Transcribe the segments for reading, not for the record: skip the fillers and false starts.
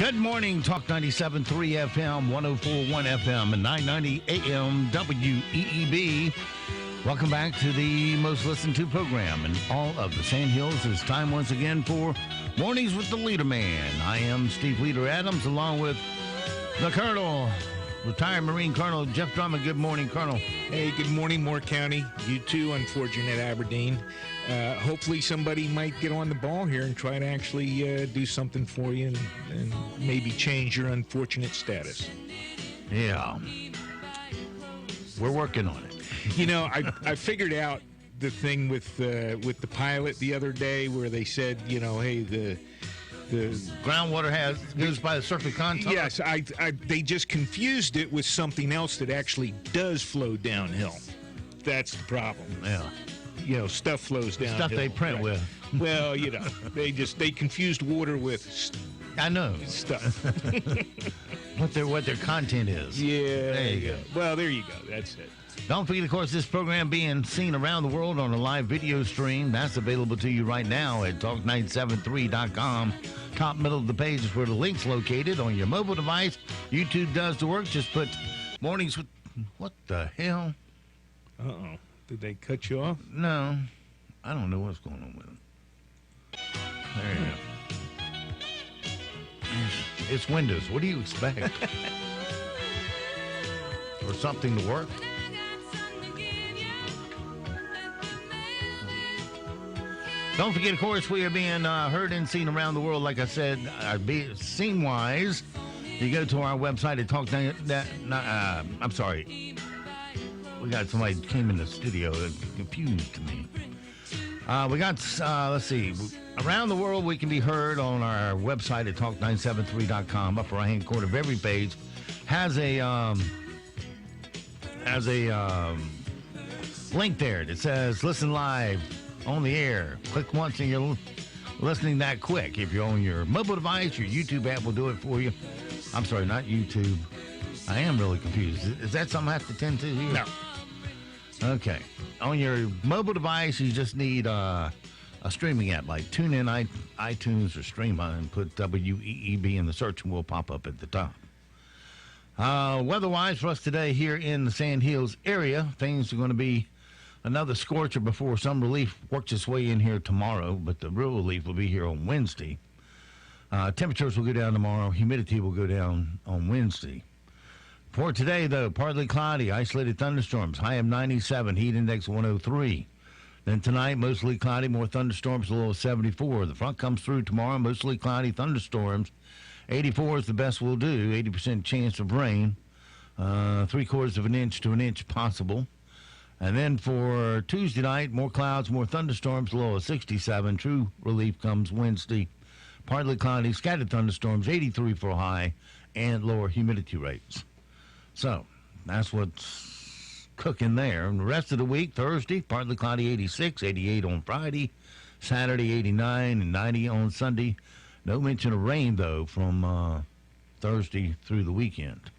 Good morning, Talk 97.3 FM, 104.1FM, and 990 AM WEEB. Welcome back to the most listened to program in all of the Sand Hills. It's time once again for Mornings with the Leader Man. I am Steve Leader Adams, along with the Colonel, retired Marine Colonel Jeff Drummond. Good morning, Colonel. Hey, good morning, Moore County. You too, unfortunate Aberdeen. Hopefully somebody might get on the ball here and try to actually do something for you and maybe change your unfortunate status. Yeah. We're working on it. You know, I figured out the thing with the pilot the other day where they said, you know, hey, the groundwater goes by the surface contour. Yes, they just confused it with something else that actually does flow downhill. That's the problem. Yeah. You know, stuff flows downhill. Stuff they print with. Well, you know, they confused water with I know stuff. what their content is. Yeah. There you go. Well, there you go. That's it. Don't forget, of course, this program being seen around the world on a live video stream. That's available to you right now at talk973.com. Top middle of the page is where the link's located on your mobile device. YouTube does the work. Just put mornings with... What the hell? Uh-oh. Did they cut you off? No. I don't know what's going on with them. There you go. It's Windows. What do you expect? For something to work? Don't forget, of course, we are being heard and seen around the world. Like I said, scene-wise, you go to our website at Talk... I'm sorry. We got somebody came in the studio that confused me. We got, let's see, around the world we can be heard on our website at talk973.com. Upper right-hand corner of every page has a link there that says listen live on the air. Click once and you're listening that quick. If you're on your mobile device, your YouTube app will do it for you. I'm sorry, not YouTube. I am really confused. Is that something I have to tend to here? No. Okay. On your mobile device, you just need a streaming app like TuneIn, iTunes, or Streama, and put WEEB in the search and we'll pop up at the top. Weather-wise for us today here in the Sand Hills area, things are going to be another scorcher before some relief works its way in here tomorrow, but the real relief will be here on Wednesday. Temperatures will go down tomorrow. Humidity will go down on Wednesday. For today, though, partly cloudy, isolated thunderstorms, high of 97, heat index 103. Then tonight, mostly cloudy, more thunderstorms, a low of 74. The front comes through tomorrow, mostly cloudy thunderstorms. 84 is the best we'll do, 80% chance of rain, 3/4 of an inch to an inch possible. And then for Tuesday night, more clouds, more thunderstorms, low of 67. True relief comes Wednesday. Partly cloudy, scattered thunderstorms, 83 for a high, and lower humidity rates. So, that's what's cooking there. And the rest of the week, Thursday, partly cloudy, 86, 88 on Friday, Saturday, 89, and 90 on Sunday. No mention of rain, though, from Thursday through the weekend.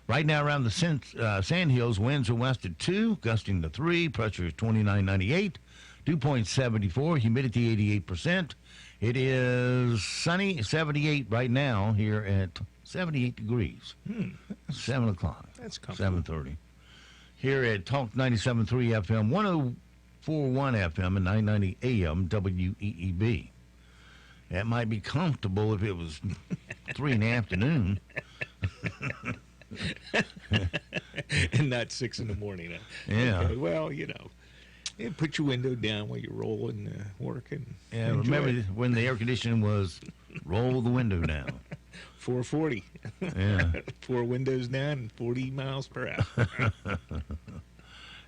Right now, around the Sand Hills, winds are west at 2, gusting to 3, pressure is 29.98, dew point 74, humidity 88%. It is sunny, 78 right now here at 78 degrees. 7 o'clock. That's comfortable. 7:30. Here at Talk 97.3 FM, 104.1 FM, and 990 AM WEEB. That might be comfortable if it was 3 in the afternoon. And not 6 in the morning. Yeah. Okay, well, you know, put your window down while you're rolling, working. Yeah, remember when the air conditioning was roll the window down. 440. Yeah. 4 windows down, 40 miles per hour.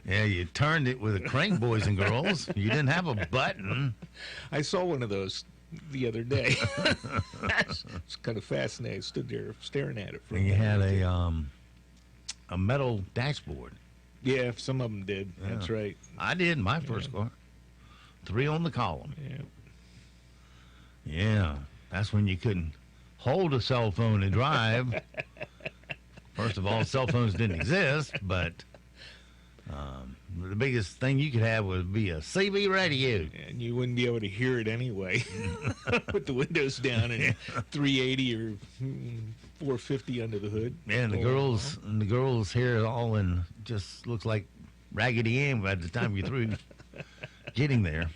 Yeah, you turned it with a crank, boys and girls. You didn't have a button. I saw one of those the other day. It's kind of fascinating. I stood there staring at it. And you had a metal dashboard. Yeah, some of them did. Yeah. That's right. I did in my first car. 3 on the column. Yeah. Yeah, that's when you couldn't hold a cell phone and drive. First of all, cell phones didn't exist, but The biggest thing you could have would be a CB radio. And you wouldn't be able to hear it anyway. With the windows down and 380 or 450 under the hood. Yeah, and the girls' hair all in just looks like Raggedy Ann by the time you're through getting there.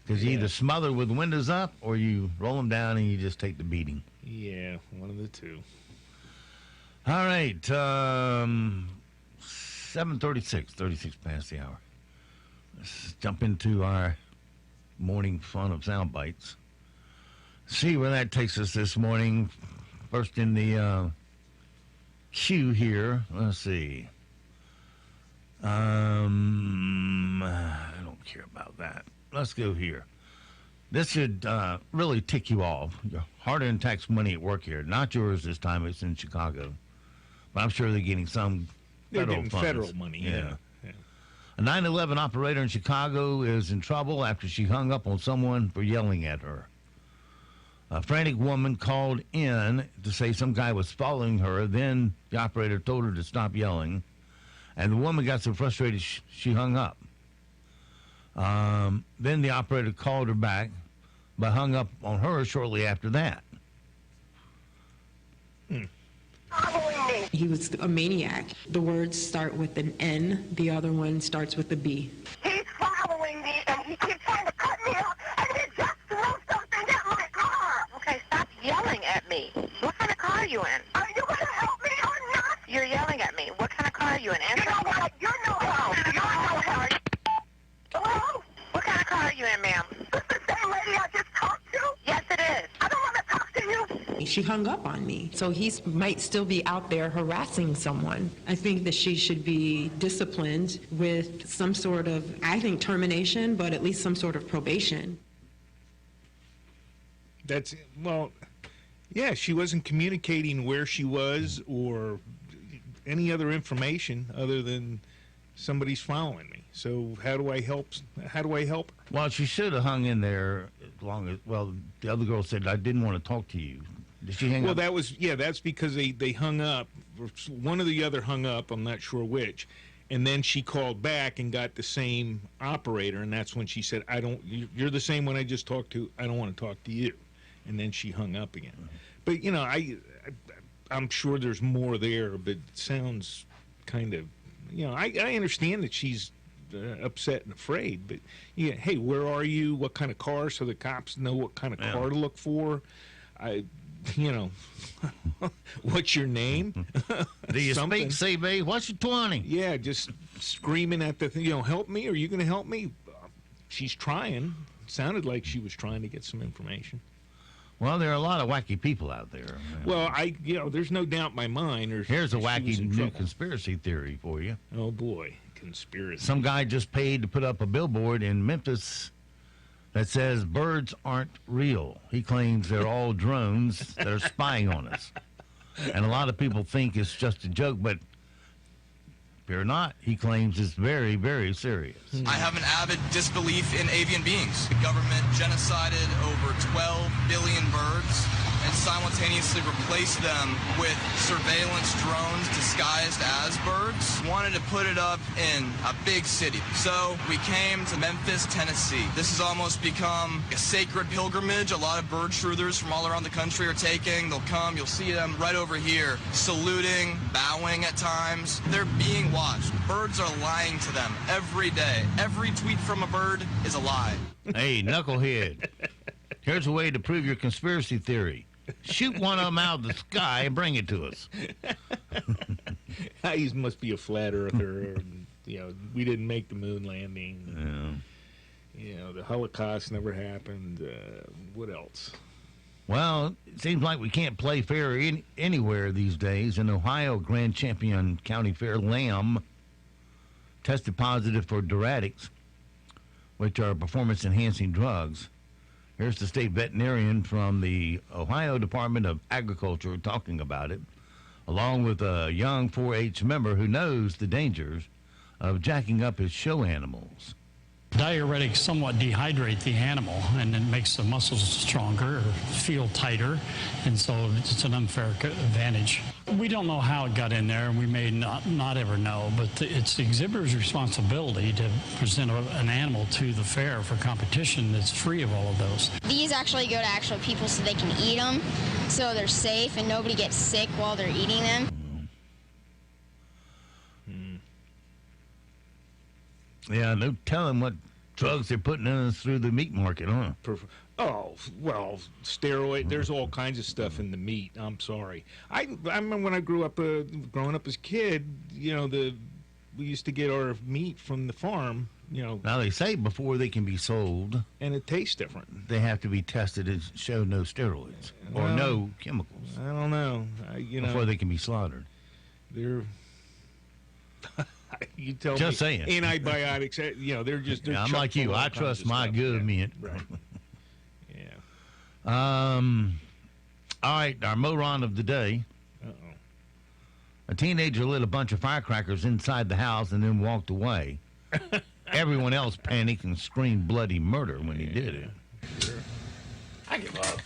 Because you either smother with the windows up or you roll them down and you just take the beating. Yeah, one of the two. All right, 7:36, 36 past the hour. Let's jump into our morning fun of sound bites. See where that takes us this morning. First in the queue here. Let's see. I don't care about that. Let's go here. This should really tick you off. Your hard-earned tax money at work here. Not yours this time. It's in Chicago. But I'm sure they're getting some federal funds. Federal money, yeah. A 9/11 operator in Chicago is in trouble after she hung up on someone for yelling at her. A frantic woman called in to say some guy was following her. Then the operator told her to stop yelling. And the woman got so frustrated she hung up. Then the operator called her back, but hung up on her shortly after that. He was a maniac. The words start with an N, the other one starts with a B. He's following me, and he keeps trying to cut me off, and he just threw something at my car. Okay, stop yelling at me. What kind of car are you in? Are you going to help me or not? You're yelling at me. What kind of car are you in? Answer. You know what? You're no help. You're no help. Hello? What kind of car are you in, ma'am? This the same lady I just talked to? Yes, it is. I don't want to talk to you. She hung up on me. So he might still be out there harassing someone. I think that she should be disciplined with some sort of, I think, termination, but at least some sort of probation. Yeah, she wasn't communicating where she was or any other information other than somebody's following me. So how do I help her? Well, she should have hung in there as long as, the other girl said, I didn't want to talk to you. Did she hang up? Well, that's because they hung up. One or the other hung up. I'm not sure which. And then she called back and got the same operator, and that's when she said, you're the same one I just talked to. I don't want to talk to you. And then she hung up again. But, I'm sure there's more there, but it sounds kind of, I understand that she's upset and afraid, but, hey, where are you? What kind of car? So the cops know what kind of car to look for. What's your name? Do you speak CB? What's your 20? Yeah, just screaming at the thing, help me? Are you going to help me? She's trying. Sounded like she was trying to get some information. Well, there are a lot of wacky people out there. Well, there's no doubt in my mind. Here's a wacky new conspiracy theory for you. Oh, boy. Conspiracy. Some guy just paid to put up a billboard in Memphis that says birds aren't real. He claims they're all drones that are spying on us. And a lot of people think it's just a joke, but fear not, he claims it's very, very serious. I have an avid disbelief in avian beings. The government genocided over 12 billion birds and simultaneously replaced them with surveillance drones disguised as birds. Wanted to put it up in a big city. So we came to Memphis, Tennessee. This has almost become a sacred pilgrimage. A lot of bird truthers from all around the country are taking. They'll come, you'll see them right over here, saluting, bowing at times. They're being watched. Birds are lying to them every day. Every tweet from a bird is a lie. Hey, knucklehead, here's a way to prove your conspiracy theory. Shoot one of them out of the sky and bring it to us. He must be a flat earther. We didn't make the moon landing. Yeah. The Holocaust never happened. What else? Well, it seems like we can't play fair anywhere these days. In Ohio, Grand Champion County Fair lamb tested positive for diuretics, which are performance-enhancing drugs. Here's the state veterinarian from the Ohio Department of Agriculture talking about it, along with a young 4-H member who knows the dangers of jacking up his show animals. Diuretics somewhat dehydrate the animal, and it makes the muscles stronger or feel tighter, and so it's an unfair advantage. We don't know how it got in there, and we may not ever know, but it's the exhibitor's responsibility to present an animal to the fair for competition that's free of all of those. These actually go to actual people so they can eat them, so they're safe and nobody gets sick while they're eating them. Yeah, no telling what drugs they're putting in us through the meat market, huh? Oh, well, steroid. There's all kinds of stuff in the meat. I'm sorry. I remember when I grew up, growing up as a kid, we used to get our meat from the farm, Now, they say before they can be sold, and it tastes different. they have to be tested and show no steroids or Well, no chemicals I don't know. before they can be slaughtered. They're... You tell Just me. saying. Antibiotics, they're just... Yeah, I'm like you. I trust my good meat. Right. Yeah. All right, our moron of the day. Uh-oh. A teenager lit a bunch of firecrackers inside the house and then walked away. Everyone else panicked and screamed bloody murder when he did it. Sure. I give up.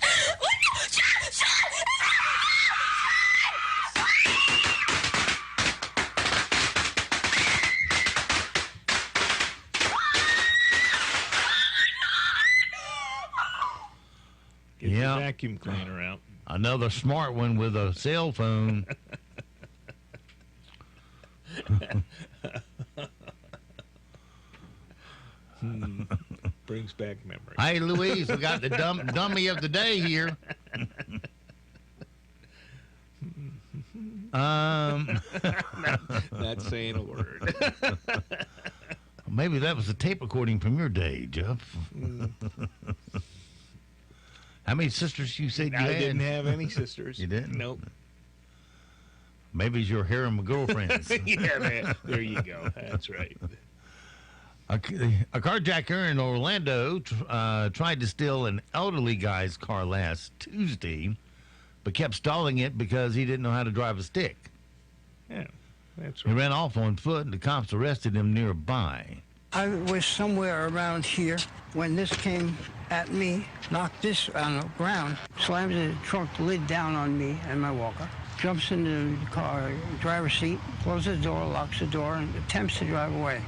Get the vacuum cleaner out. Another smart one with a cell phone. Brings back memories. Hey, Louise, we got the dummy of the day here. Not saying a word. Maybe that was a tape recording from your day, Jeff. How many sisters you said you had? I didn't have any sisters. You didn't? Nope. Maybe it's your harem of girlfriends. Yeah, man. There you go. That's right. A carjacker in Orlando tried to steal an elderly guy's car last Tuesday, but kept stalling it because he didn't know how to drive a stick. Yeah, that's He right. ran off on foot, and the cops arrested him nearby. I was somewhere around here when this came at me, knocked this on the ground, slams the trunk lid down on me and my walker, jumps into the car, driver's seat, closes the door, locks the door, and attempts to drive away.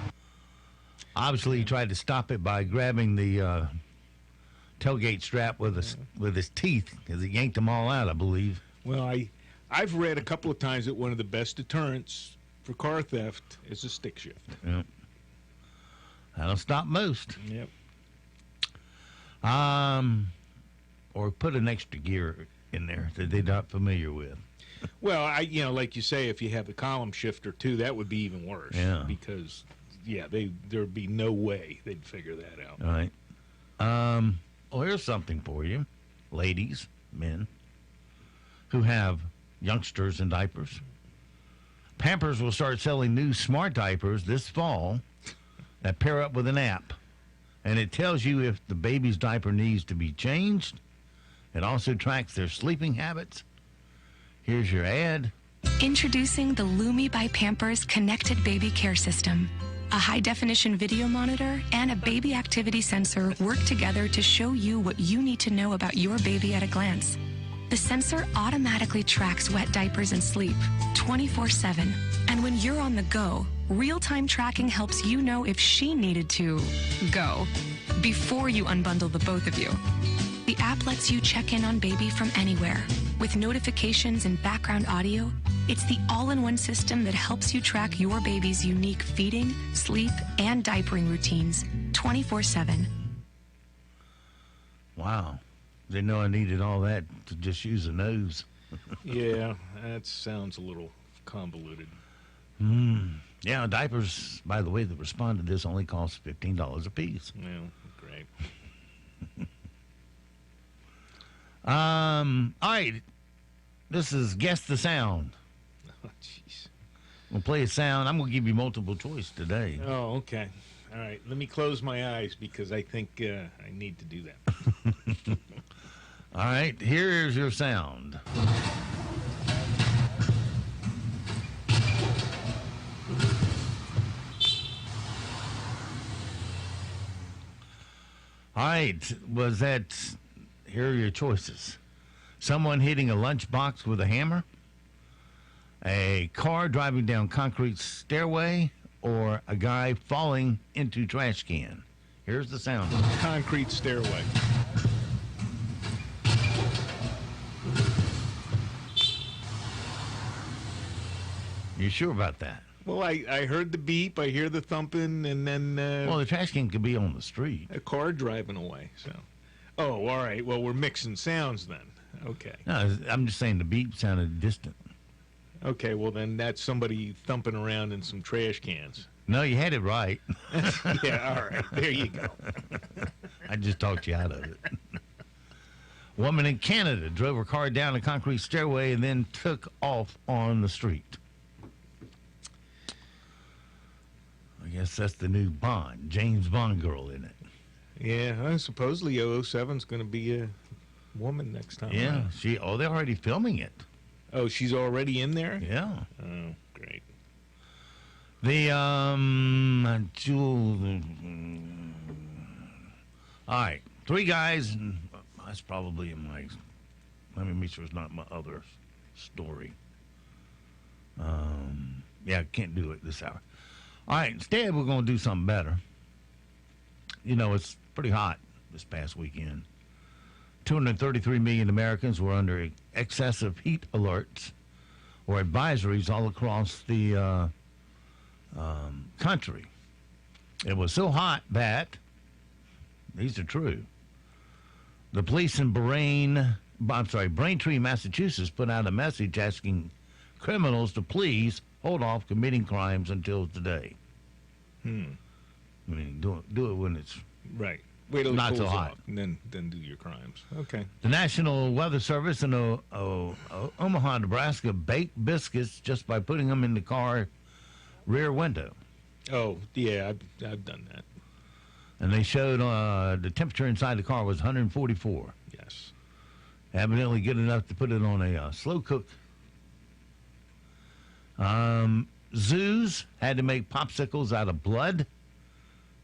Obviously, he tried to stop it by grabbing the tailgate strap with his teeth, because he yanked them all out, I believe. Well, I've read a couple of times that one of the best deterrents for car theft is a stick shift. Yep. That'll stop most. Yep. Or put an extra gear in there that they're not familiar with. Well, like you say, if you have the column shifter too, that would be even worse. Yeah. Because, there'd be no way they'd figure that out. All right. Well, here's something for you, ladies, men, who have youngsters in diapers. Pampers will start selling new smart diapers this fall that pair up with an app. And it tells you if the baby's diaper needs to be changed. It also tracks their sleeping habits. Here's your ad. Introducing the Lumi by Pampers Connected Baby Care System. A high-definition video monitor and a baby activity sensor work together to show you what you need to know about your baby at a glance. The sensor automatically tracks wet diapers and sleep 24/7. And when you're on the go, real-time tracking helps you know if she needed to go before you unbundle the both of you. The app lets you check in on baby from anywhere. With notifications and background audio, it's the all-in-one system that helps you track your baby's unique feeding, sleep, and diapering routines 24/7. Wow. Didn't know I needed all that to just use a nose. Yeah, that sounds a little convoluted. Yeah, diapers, by the way, that respond to this only cost $15 a piece. Yeah, great. All right. This is Guess the Sound. Oh, jeez. We'll play a sound. I'm going to give you multiple choice today. Oh, okay. All right. Let me close my eyes because I think I need to do that. All right. Here's your sound. All right, here are your choices. Someone hitting a lunchbox with a hammer, a car driving down concrete stairway, or a guy falling into trash can. Here's the sound. Concrete stairway. You sure about that? Well, I heard the beep, I hear the thumping, and then Well, the trash can could be on the street. a car driving away. So, oh, all right. Well, we're mixing sounds then. Okay. No, I'm just saying the beep sounded distant. Okay. Well, then that's somebody thumping around in some trash cans. No, you had it right. Yeah. All right. There you go. I just talked you out of it. Woman in Canada drove her car down a concrete stairway and then took off on the street. I guess that's the new Bond, James Bond girl in it. Yeah. Supposedly 007's going to be a woman next time. Yeah, Right? they're already filming it. Oh, she's already in there? Yeah. Oh, great. The all right, 3 guys, and that's probably in my. Let me make sure it's not my other story. Yeah, can't do it this hour. All right, instead we're going to do something better. You know, it's pretty hot this past weekend. 233 million Americans were under excessive heat alerts or advisories all across the country. It was so hot that, these are true, the police in Braintree, Massachusetts put out a message asking criminals to please hold off committing crimes until today. I mean, do it when it's right. Wait till it not cools so hot. off, and then do your crimes. Okay. The National Weather Service in Omaha, Nebraska, baked biscuits just by putting them in the car rear window. Oh, yeah, I've done that. And they showed the temperature inside the car was 144. Yes. Evidently good enough to put it on a slow cook. Zoos had to make popsicles out of blood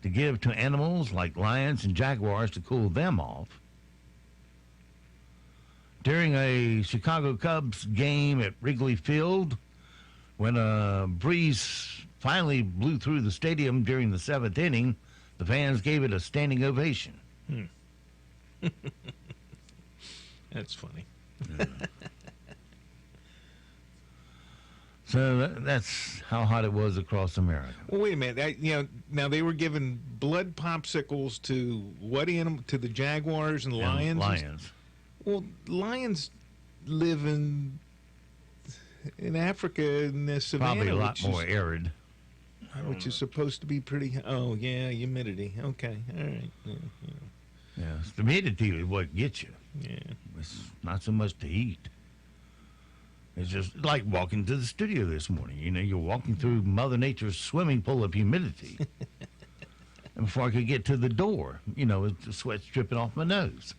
to give to animals like lions and jaguars to cool them off. During a Chicago Cubs game at Wrigley Field, when a breeze finally blew through the stadium during the 7th inning, the fans gave it a standing ovation. That's funny. Yeah. So that's how hot it was across America. Well, wait a minute. Now they were giving blood popsicles to what animal? To the jaguars and lions? Lions. Well, lions live in Africa in the savannah. Probably a lot more arid. Which is supposed to be pretty. Oh, yeah, humidity. Okay, all right. Yeah, it's the humidity is what gets you. Yeah. It's not so much the heat. It's just like walking to the studio this morning. You know, you're walking through Mother Nature's swimming pool of humidity. And before I could get to the door, the sweat's dripping off my nose.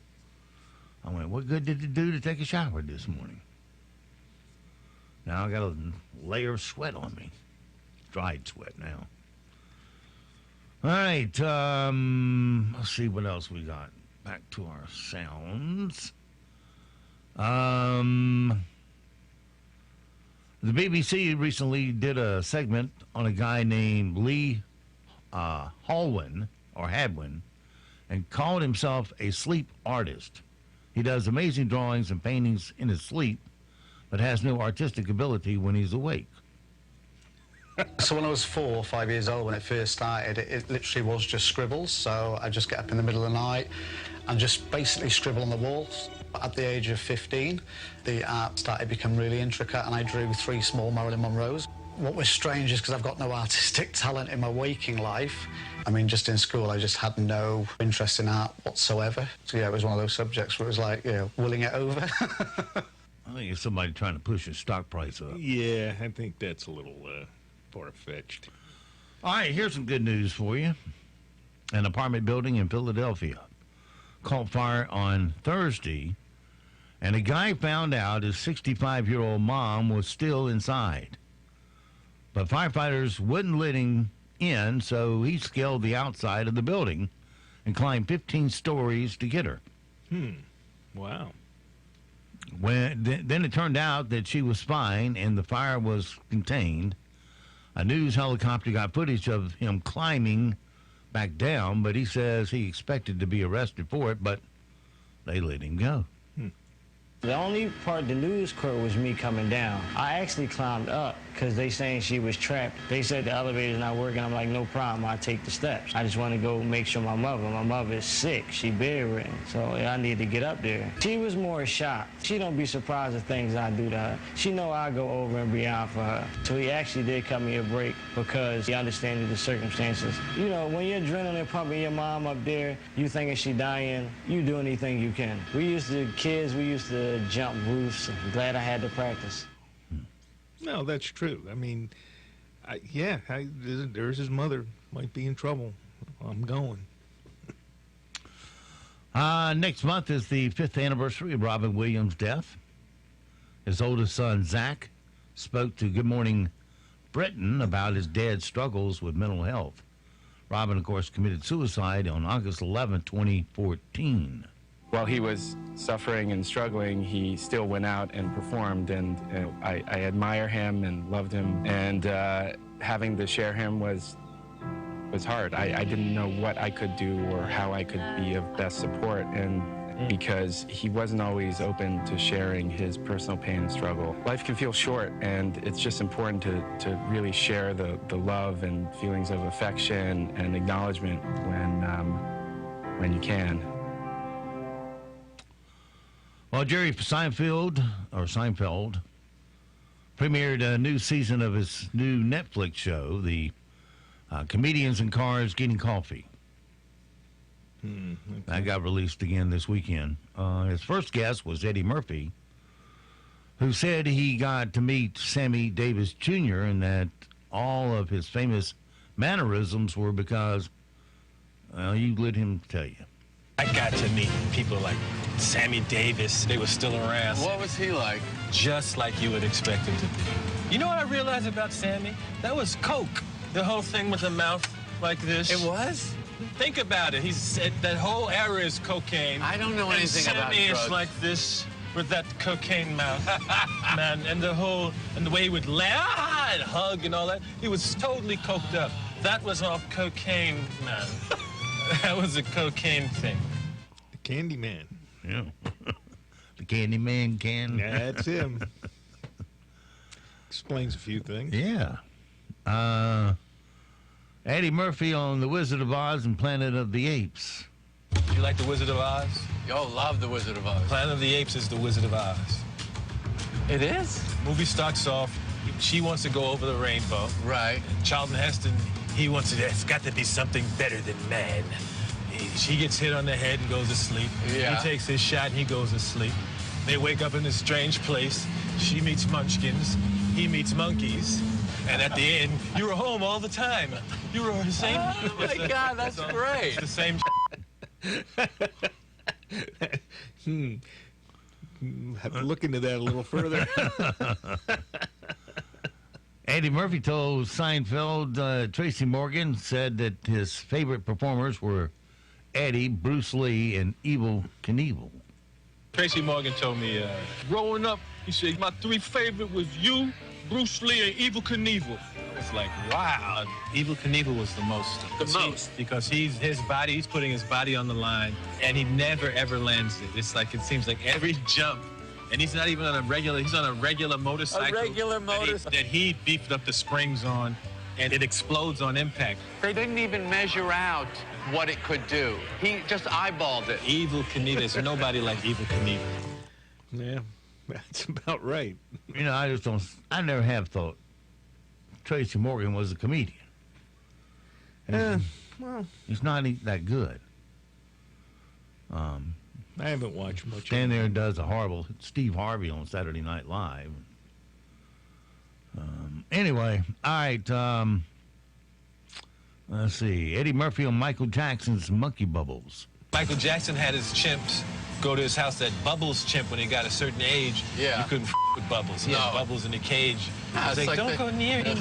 I went, what good did it do to take a shower this morning? Now I got a layer of sweat on me. Dried sweat now. All right, let's see what else we got. Back to our sounds. The BBC recently did a segment on a guy named Lee Hadwin, and called himself a sleep artist. He does amazing drawings and paintings in his sleep, but has no artistic ability when he's awake. So when I was 4 or 5 years old, when it first started, it literally was just scribbles. So I just get up in the middle of the night and just basically scribble on the walls. At the age of 15, the art started to become really intricate, and I drew 3 small Marilyn Monroes. What was strange is because I've got no artistic talent in my waking life. I mean, just in school, I just had no interest in art whatsoever. So yeah, it was one of those subjects where it was like, willing it over. I think it's somebody trying to push his stock price up. Yeah, I think that's a little far-fetched. All right, here's some good news for you. An apartment building in Philadelphia caught fire on Thursday, and a guy found out his 65-year-old mom was still inside. But firefighters wouldn't let him in, so he scaled the outside of the building and climbed 15 stories to get her. Wow. Then it turned out that she was fine and the fire was contained. A news helicopter got footage of him climbing back down, but he says he expected to be arrested for it, but they let him go. The only part the news crew was me coming down. I actually climbed up because they saying she was trapped. They said the elevator's not working. I'm like, no problem, I'll take the steps. I just want to go make sure my mother is sick. She bedridden, so I need to get up there. She was more shocked. She don't be surprised at things I do to her. She know I go over and beyond for her. So he actually did cut me a break because he understands the circumstances. You know, when you're adrenaline pumping your mom up there, you thinking she dying, you do anything you can. We used to jump roofs. I'm glad I had to practice. No, that's true. I mean, there's his mother. Might be in trouble. I'm going. Next month is the 5th anniversary of Robin Williams' death. His oldest son, Zach, spoke to Good Morning Britain about his dad's struggles with mental health. Robin, of course, committed suicide on August 11, 2014. While he was suffering and struggling, he still went out and performed, and I admire him and loved him, and having to share him was hard. I didn't know what I could do or how I could be of best support, and because he wasn't always open to sharing his personal pain and struggle. Life can feel short, and it's just important to really share the love and feelings of affection and acknowledgement when you can. Well, Jerry Seinfeld premiered a new season of his new Netflix show, the Comedians in Cars Getting Coffee. Okay. That got released again this weekend. His first guest was Eddie Murphy, who said he got to meet Sammy Davis Jr. and that all of his famous mannerisms were because, well, you let him tell you. I got to meet people like Sammy Davis. They were still around. What was he like? Just like you would expect him to be. You know what I realized about Sammy? That was coke. The whole thing with the mouth like this. It was? Think about it. He said that whole era is cocaine. I don't know anything about Sammy drugs. is like this with that cocaine mouth, man, and the way he would laugh and hug and all that. He was totally coked up. That was all cocaine, man. That was a cocaine thing. The Candy Man. Yeah. The Candy Man can. Yeah, that's him. Explains a few things. Yeah. Eddie Murphy on The Wizard of Oz and Planet of the Apes. Do you like The Wizard of Oz? Yo, love The Wizard of Oz. Planet of the Apes is The Wizard of Oz. It is? Movie starts off, she wants to go over the rainbow. Right. Charlton Heston, he wants to, it's got to be something better than man. She gets hit on the head and goes to sleep. Yeah. He takes his shot and he goes to sleep. They wake up in this strange place. She meets munchkins. He meets monkeys. And at the end, you were home all the time. You were the same. Oh, my God, that's great. It's the same. Have to look into that a little further. Eddie Murphy told Seinfeld, Tracy Morgan said that his favorite performers were Eddie, Bruce Lee, and Evel Knievel. Tracy Morgan told me, growing up, he said, my three favorite was you, Bruce Lee, and Evel Knievel. It's like, wow. Evel Knievel was the most. Because he's putting his body on the line, and he never, ever lands it. It's like, it seems like every jump, and he's not even on he's on a regular motorcycle. A regular motorcycle. That he beefed up the springs on, and it explodes on impact. They didn't even measure out what it could do. He just eyeballed it. Evel Knievel, there's nobody like Evel Knievel. Yeah, that's about right. You know, I never have thought Tracy Morgan was a comedian. Well, he's not that good. I haven't watched much. Stand there and does a horrible Steve Harvey on Saturday Night Live. Anyway, all right. Let's see. Eddie Murphy on Michael Jackson's Monkey Bubbles. Michael Jackson had his chimps go to his house. That Bubbles chimp, when he got a certain age, yeah, you couldn't with Bubbles. He had Bubbles in the cage. I was like, don't go near him.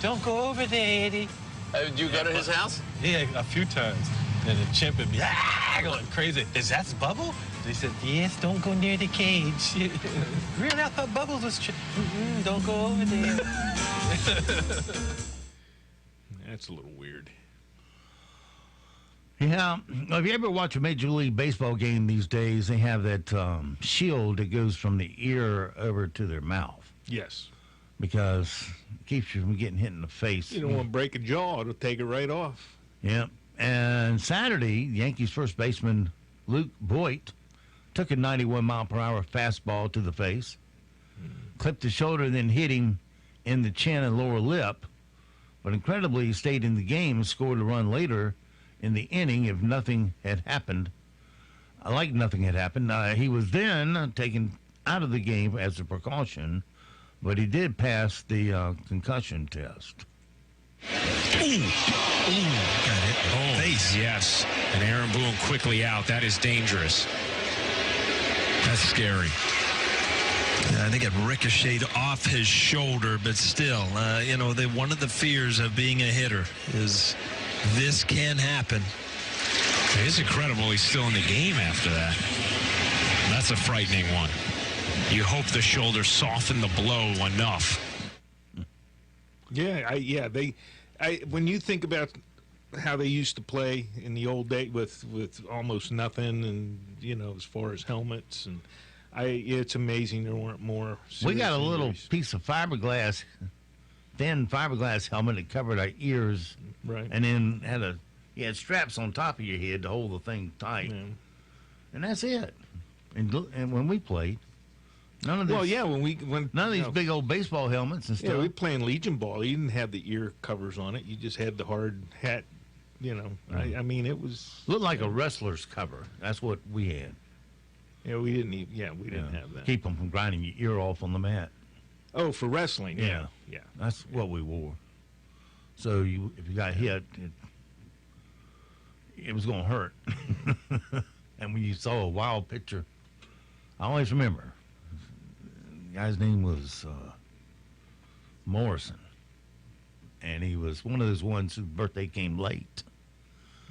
Don't go over there, Eddie. Did you go to his house? Yeah, a few times. And the chimp would be going crazy. Is that Bubble? They said, yes, don't go near the cage. Really? I thought Bubbles was... don't go over there. That's a little weird. Yeah. If you ever watch a Major League Baseball game these days, they have that shield that goes from the ear over to their mouth. Yes. Because it keeps you from getting hit in the face. You don't want to break a jaw. It'll take it right off. Yeah. And Saturday, Yankees first baseman Luke Voigt took a 91-mile-per-hour fastball to the face, clipped the shoulder, and then hit him in the chin and lower lip. But incredibly, he stayed in the game and scored a run later in the inning if nothing had happened. Like nothing had happened. He was then taken out of the game as a precaution, but he did pass the concussion test. Ooh, got hit in the face. Yes, and Aaron Boone quickly out. That is dangerous. That's scary. I think it ricocheted off his shoulder, but still, one of the fears of being a hitter is this can happen. It is incredible he's still in the game after that. That's a frightening one. You hope the shoulder softened the blow enough. Yeah, when you think about how they used to play in the old day with almost nothing, and as far as helmets, and it's amazing there weren't more. We got a little piece of fiberglass, thin fiberglass helmet that covered our ears, right? And then you had straps on top of your head to hold the thing tight, and that's it. And when we played. None of this, none of these big old baseball helmets and stuff. Yeah, we playing Legion ball. You didn't have the ear covers on it. You just had the hard hat. I mean, it was looked like a wrestler's cover. That's what we had. Yeah, we didn't even. Yeah, we didn't have that. Keep them from grinding your ear off on the mat. Oh, for wrestling. Yeah. That's what we wore. So if you got hit, it was going to hurt. And when you saw a wild picture, I always remember. The guy's name was Morrison, and he was one of those ones whose birthday came late.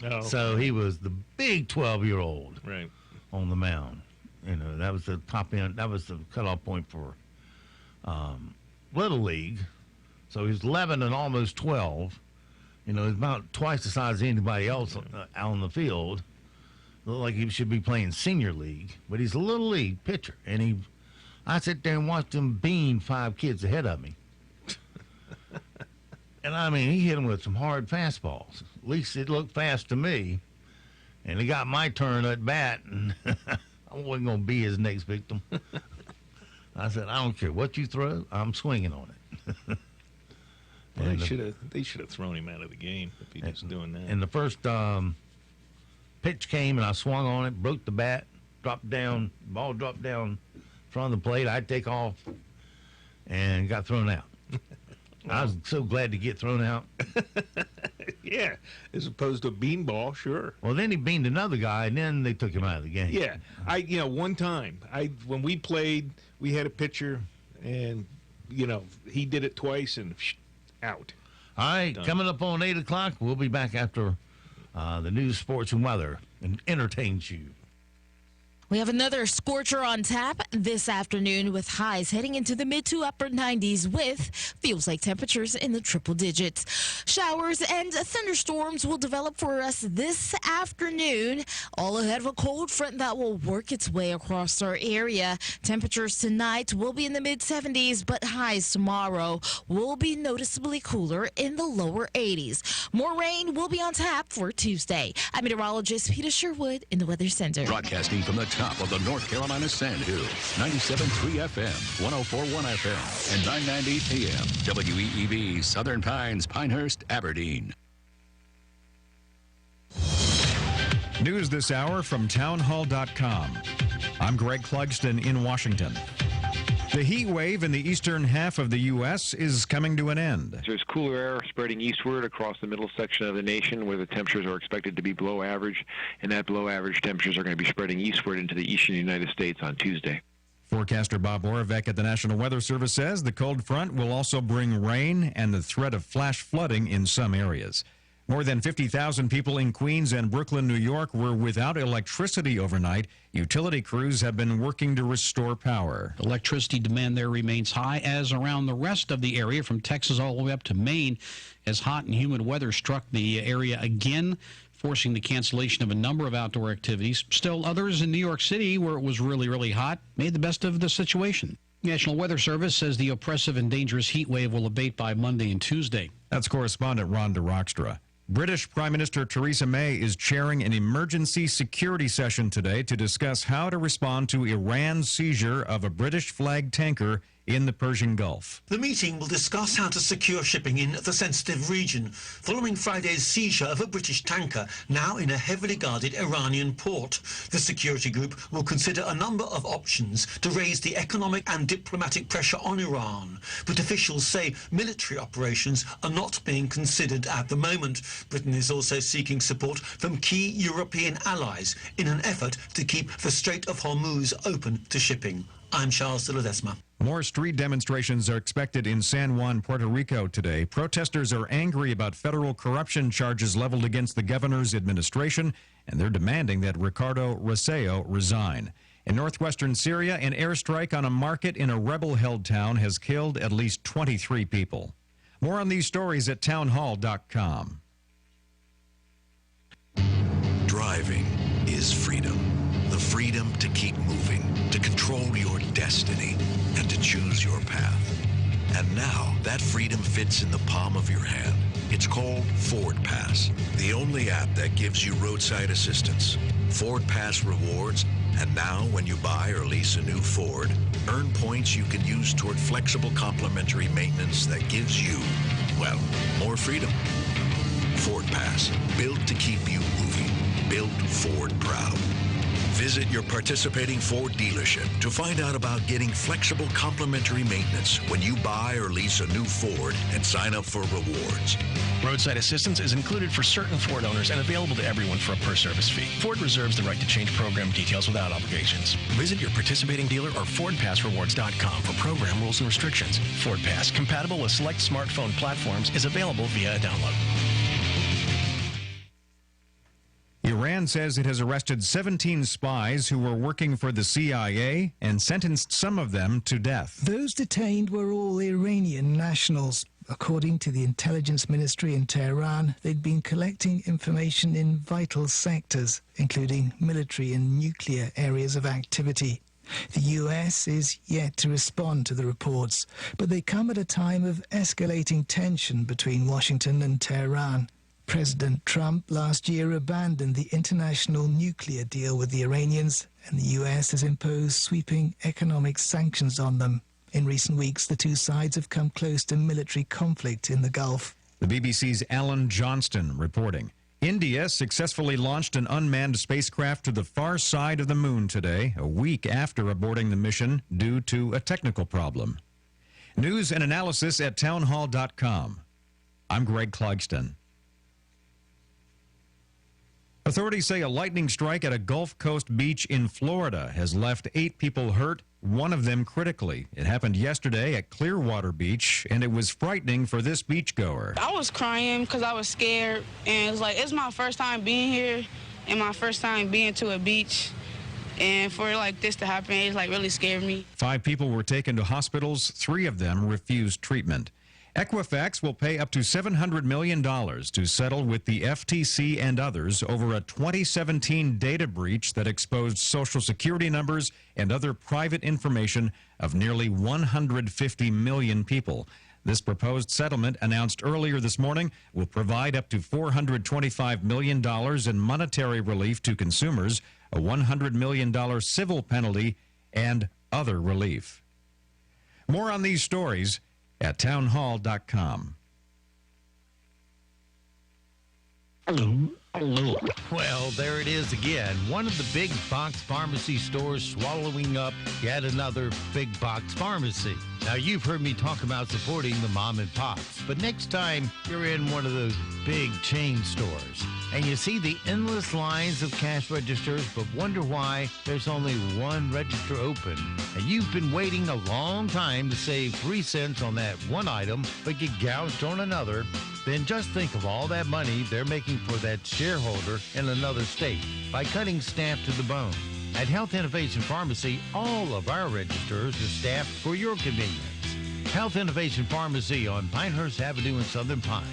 Oh, so he was the big 12-year-old right on the mound. That was the top end. That was the cutoff point for Little League. So he was 11 and almost 12. He's about twice the size of anybody else out on the field. Looked like he should be playing senior league, but he's a Little League pitcher, and I sit there and watched him bean 5 kids ahead of me. And, I mean, he hit him with some hard fastballs. At least it looked fast to me. And he got my turn at bat, and I wasn't going to be his next victim. I said, I don't care what you throw, I'm swinging on it. Well, they should have thrown him out of the game if he was doing that. And the first pitch came, and I swung on it, broke the bat, dropped down, ball dropped down in front of the plate. I'd take off and got thrown out. I was so glad to get thrown out. Yeah, as opposed to a beanball, sure. Well, then he beamed another guy, and then they took him out of the game. Yeah, one time, when we played, we had a pitcher, and, he did it twice, and out. All right, Done. Coming up on 8 o'clock, we'll be back after the news, sports, and weather, and entertains you. We have another scorcher on tap this afternoon with highs heading into the mid to upper 90s with feels like temperatures in the triple digits. Showers and thunderstorms will develop for us this afternoon, all ahead of a cold front that will work its way across our area. Temperatures tonight will be in the mid 70s, but highs tomorrow will be noticeably cooler in the lower 80s. More rain will be on tap for Tuesday. I'm meteorologist Peter Sherwood in the Weather Center. Broadcasting from the top of the North Carolina Sand Hills, 97.3 FM, 104.1 FM, and 990 AM, WEEB, Southern Pines, Pinehurst, Aberdeen. News this hour from townhall.com. I'm Greg Clugston in Washington. The heat wave in the eastern half of the U.S. is coming to an end. There's cooler air spreading eastward across the middle section of the nation where the temperatures are expected to be below average, and that below average temperatures are going to be spreading eastward into the eastern United States on Tuesday. Forecaster Bob Oravec at the National Weather Service says the cold front will also bring rain and the threat of flash flooding in some areas. More than 50,000 people in Queens and Brooklyn, New York were without electricity overnight. Utility crews have been working to restore power. Electricity demand there remains high, as around the rest of the area from Texas all the way up to Maine, as hot and humid weather struck the area again, forcing the cancellation of a number of outdoor activities. Still, others in New York City, where it was really, really hot, made the best of the situation. National Weather Service says the oppressive and dangerous heat wave will abate by Monday and Tuesday. That's correspondent Rhonda Rockstra. British Prime Minister Theresa May is chairing an emergency security session today to discuss how to respond to Iran's seizure of a British flag tanker in the Persian Gulf. The meeting will discuss how to secure shipping in the sensitive region, following Friday's seizure of a British tanker, now in a heavily guarded Iranian port. The security group will consider a number of options to raise the economic and diplomatic pressure on Iran, but officials say military operations are not being considered at the moment. Britain is also seeking support from key European allies in an effort to keep the Strait of Hormuz open to shipping. I'm Charles de Ledesma. More street demonstrations are expected in San Juan, Puerto Rico today. Protesters are angry about federal corruption charges leveled against the governor's administration, and they're demanding that Ricardo Rossello resign. In northwestern Syria, an airstrike on a market in a rebel-held town has killed at least 23 people. More on these stories at townhall.com. Driving is freedom. The freedom to keep moving, to control your destiny, and to choose your path. And now, that freedom fits in the palm of your hand. It's called Ford Pass, the only app that gives you roadside assistance, Ford Pass rewards, and now when you buy or lease a new Ford, earn points you can use toward flexible complimentary maintenance that gives you, well, more freedom. Ford Pass, built to keep you moving, built Ford proud. Visit your participating Ford dealership to find out about getting flexible complimentary maintenance when you buy or lease a new Ford and sign up for rewards. Roadside assistance is included for certain Ford owners and available to everyone for a per-service fee. Ford reserves the right to change program details without obligations. Visit your participating dealer or FordPassRewards.com for program rules and restrictions. Ford Pass, compatible with select smartphone platforms, is available via a download. Iran says it has arrested 17 spies who were working for the CIA and sentenced some of them to death. Those detained were all Iranian nationals. According to the intelligence ministry in Tehran, they'd been collecting information in vital sectors, including military and nuclear areas of activity. The U.S. is yet to respond to the reports, but they come at a time of escalating tension between Washington and Tehran. President Trump last year abandoned the international nuclear deal with the Iranians, and the U.S. has imposed sweeping economic sanctions on them. In recent weeks, the two sides have come close to military conflict in the Gulf. The BBC's Alan Johnston reporting. India successfully launched an unmanned spacecraft to the far side of the moon today, a week after aborting the mission due to a technical problem. News and analysis at townhall.com. I'm Greg Clugston. Authorities say a lightning strike at a Gulf Coast beach in Florida has left 8 people hurt, one of them critically. It happened yesterday at Clearwater Beach, and it was frightening for this beachgoer. I was crying because I was scared, and it was like, it's my first time being here and my first time being to a beach. And for like this to happen, it like really scared me. 5 people were taken to hospitals. 3 of them refused treatment. Equifax will pay up to $700 million to settle with the FTC and others over a 2017 data breach that exposed Social Security numbers and other private information of nearly 150 million people. This proposed settlement, announced earlier this morning, will provide up to $425 million in monetary relief to consumers, a $100 million civil penalty, and other relief. More on these stories at townhall.com. Well, there it is again. One of the big box pharmacy stores swallowing up yet another big box pharmacy. Now, you've heard me talk about supporting the mom and pops, but next time you're in one of those big chain stores and you see the endless lines of cash registers but wonder why there's only one register open, and you've been waiting a long time to save 3 cents on that one item but get gouged on another, then just think of all that money they're making for that shareholder in another state by cutting staff to the bone. At Health Innovation Pharmacy, all of our registers are staffed for your convenience. Health Innovation Pharmacy on Pinehurst Avenue in Southern Pines.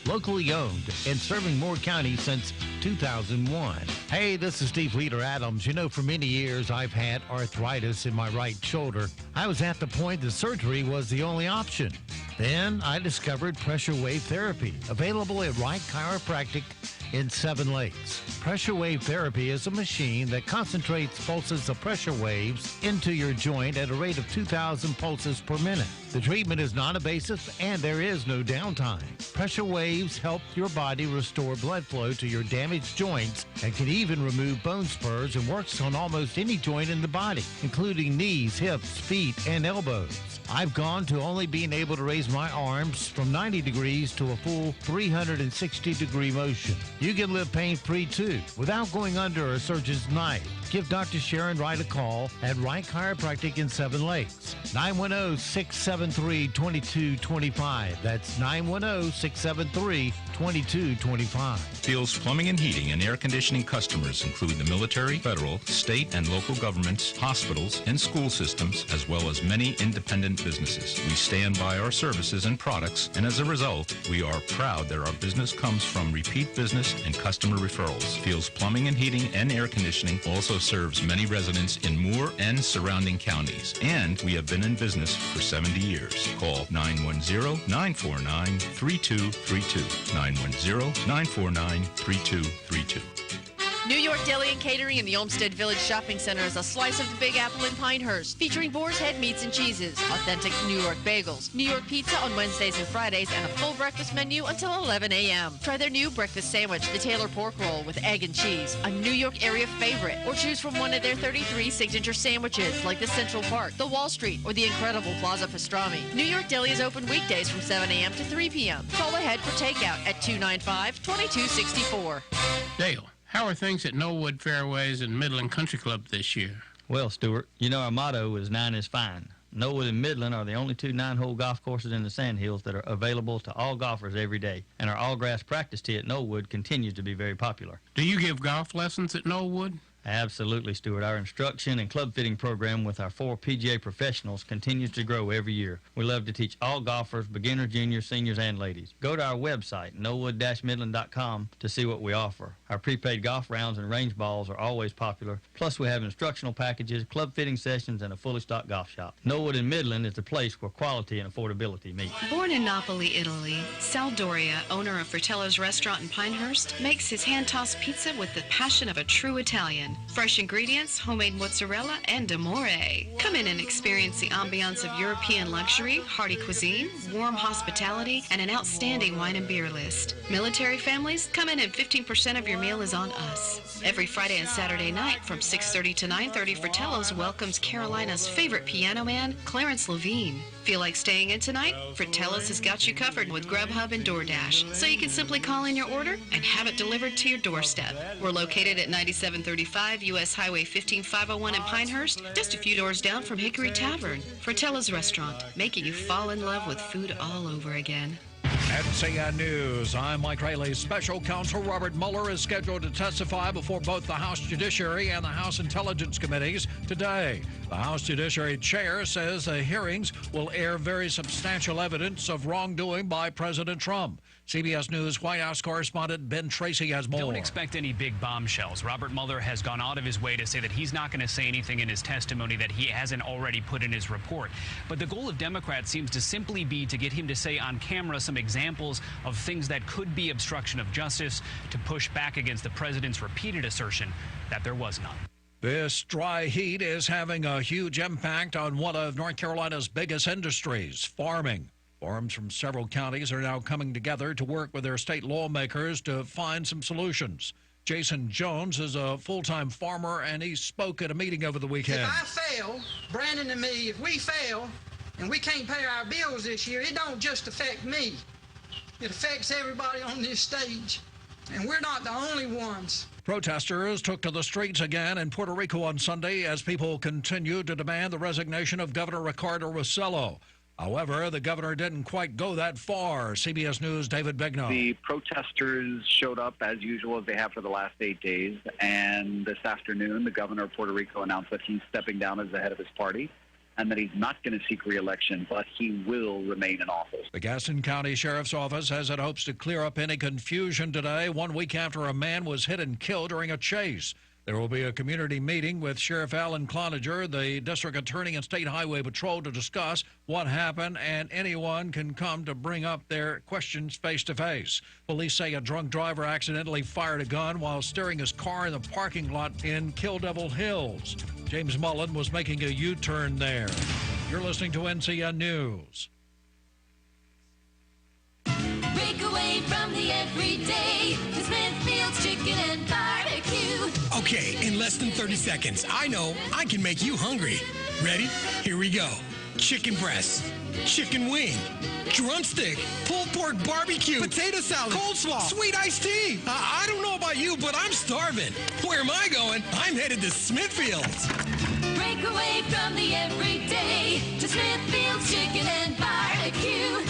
Locally owned and serving Moore County since 2001. Hey, this is Steve Leader Adams. You know, for many years I've had arthritis in my right shoulder. I was at the point that surgery was the only option. Then I discovered pressure wave therapy, available at Wright Chiropractic in Seven Lakes. Pressure wave therapy is a machine that concentrates pulses of pressure waves into your joint at a rate of 2,000 pulses per minute. The treatment is non-invasive and there is no downtime. Pressure waves help your body restore blood flow to your damaged joints and can even remove bone spurs and works on almost any joint in the body, including knees, hips, feet, and elbows. I've gone to only being able to raise my arms from 90 degrees to a full 360-degree motion. You can live pain-free too, without going under a surgeon's knife. Give Dr. Sharon Wright a call at Wright Chiropractic in Seven Lakes. 910-673-2225. That's 910-673-2225. Fields Plumbing and Heating and Air Conditioning customers include the military, federal, state, and local governments, hospitals, and school systems, as well as many independent businesses. We stand by our services and products, and as a result, we are proud that our business comes from repeat business and customer referrals. Fields Plumbing and Heating and Air Conditioning also serves many residents in Moore and surrounding counties, and we have been in business for 70 years. Call 910-949-3232. 910-949-3232. New York Deli and Catering in the Olmsted Village Shopping Center is a slice of the Big Apple in Pinehurst, featuring Boar's Head meats and cheeses, authentic New York bagels, New York pizza on Wednesdays and Fridays, and a full breakfast menu until 11 a.m. Try their new breakfast sandwich, the Taylor Pork Roll with egg and cheese, a New York area favorite, or choose from one of their 33 signature sandwiches like the Central Park, the Wall Street, or the incredible Plaza Pastrami. New York Deli is open weekdays from 7 a.m. to 3 p.m. Call ahead for takeout at 295-2264. Dale, how are things at Knollwood Fairways and Midland Country Club this year? Well, Stuart, you know our motto is 9 is fine. Knollwood and Midland are the only two 9-hole golf courses in the Sandhills that are available to all golfers every day, and our all-grass practice tee at Knollwood continues to be very popular. Do you give golf lessons at Knollwood? Absolutely, Stuart. Our instruction and club fitting program with our 4 PGA professionals continues to grow every year. We love to teach all golfers, beginners, juniors, seniors, and ladies. Go to our website, knollwood-midland.com, to see what we offer. Our prepaid golf rounds and range balls are always popular. Plus, we have instructional packages, club fitting sessions, and a fully stocked golf shop. Knollwood and Midland is the place where quality and affordability meet. Born in Napoli, Italy, Sal Doria, owner of Fratello's restaurant in Pinehurst, makes his hand-tossed pizza with the passion of a true Italian. Fresh ingredients, homemade mozzarella, and amore. Come in and experience the ambiance of European luxury, hearty cuisine, warm hospitality, and an outstanding wine and beer list. Military families, come in and 15% of your meal is on us. Every Friday and Saturday night from 6:30 to 9:30, Fratello's welcomes Carolina's favorite piano man, Clarence Levine. Feel like staying in tonight? Fratello's has got you covered with Grubhub and DoorDash, so you can simply call in your order and have it delivered to your doorstep. We're located at 9735 U.S. Highway 15501 in Pinehurst, just a few doors down from Hickory Tavern. Fratello's Restaurant, making you fall in love with food all over again. At CN News, I'm Mike Rayleigh. Special Counsel Robert Mueller is scheduled to testify before both the House Judiciary and the House Intelligence Committees today. The House Judiciary Chair says the hearings will air very substantial evidence of wrongdoing by President Trump. CBS News White House correspondent Ben Tracy has more. Don't expect any big bombshells. Robert Mueller has gone out of his way to say that he's not going to say anything in his testimony that he hasn't already put in his report. But the goal of Democrats seems to simply be to get him to say on camera some examples of things that could be obstruction of justice, to push back against the president's repeated assertion that there was none. This dry heat is having a huge impact on one of North Carolina's biggest industries, farming. Forums from several counties are now coming together to work with their state lawmakers to find some solutions. Jason Jones is a full-time farmer, and he spoke at a meeting over the weekend. If I fail, Brandon and me, if we fail and we can't pay our bills this year, it don't just affect me. It affects everybody on this stage, and we're not the only ones. Protesters took to the streets again in Puerto Rico on Sunday as people continued to demand the resignation of Governor Ricardo Rossello. However, the governor didn't quite go that far. CBS News' David Begnaud. The protesters showed up as usual as they have for the last 8 days, and this afternoon the governor of Puerto Rico announced that he's stepping down as the head of his party and that he's not going to seek re-election, but he will remain in office. The Gaston County Sheriff's Office says it hopes to clear up any confusion today, 1 week after a man was hit and killed during a chase. There will be a community meeting with Sheriff Alan Cloninger, the District Attorney, and State Highway Patrol to discuss what happened, and anyone can come to bring up their questions face-to-face. Police say a drunk driver accidentally fired a gun while steering his car in the parking lot in Kill Devil Hills. James Mullen was making a U-turn there. You're listening to NCN News. Break away from the everyday to Smithfield's Chicken and Barbecue. Okay, in less than 30 seconds, I know I can make you hungry. Ready? Here we go. Chicken breast, chicken wing, drumstick, pulled pork barbecue, potato salad, coleslaw, sweet iced tea. I don't know about you, but I'm starving. Where am I going? I'm headed to Smithfield's. Break away from the everyday to Smithfield's Chicken and Barbecue.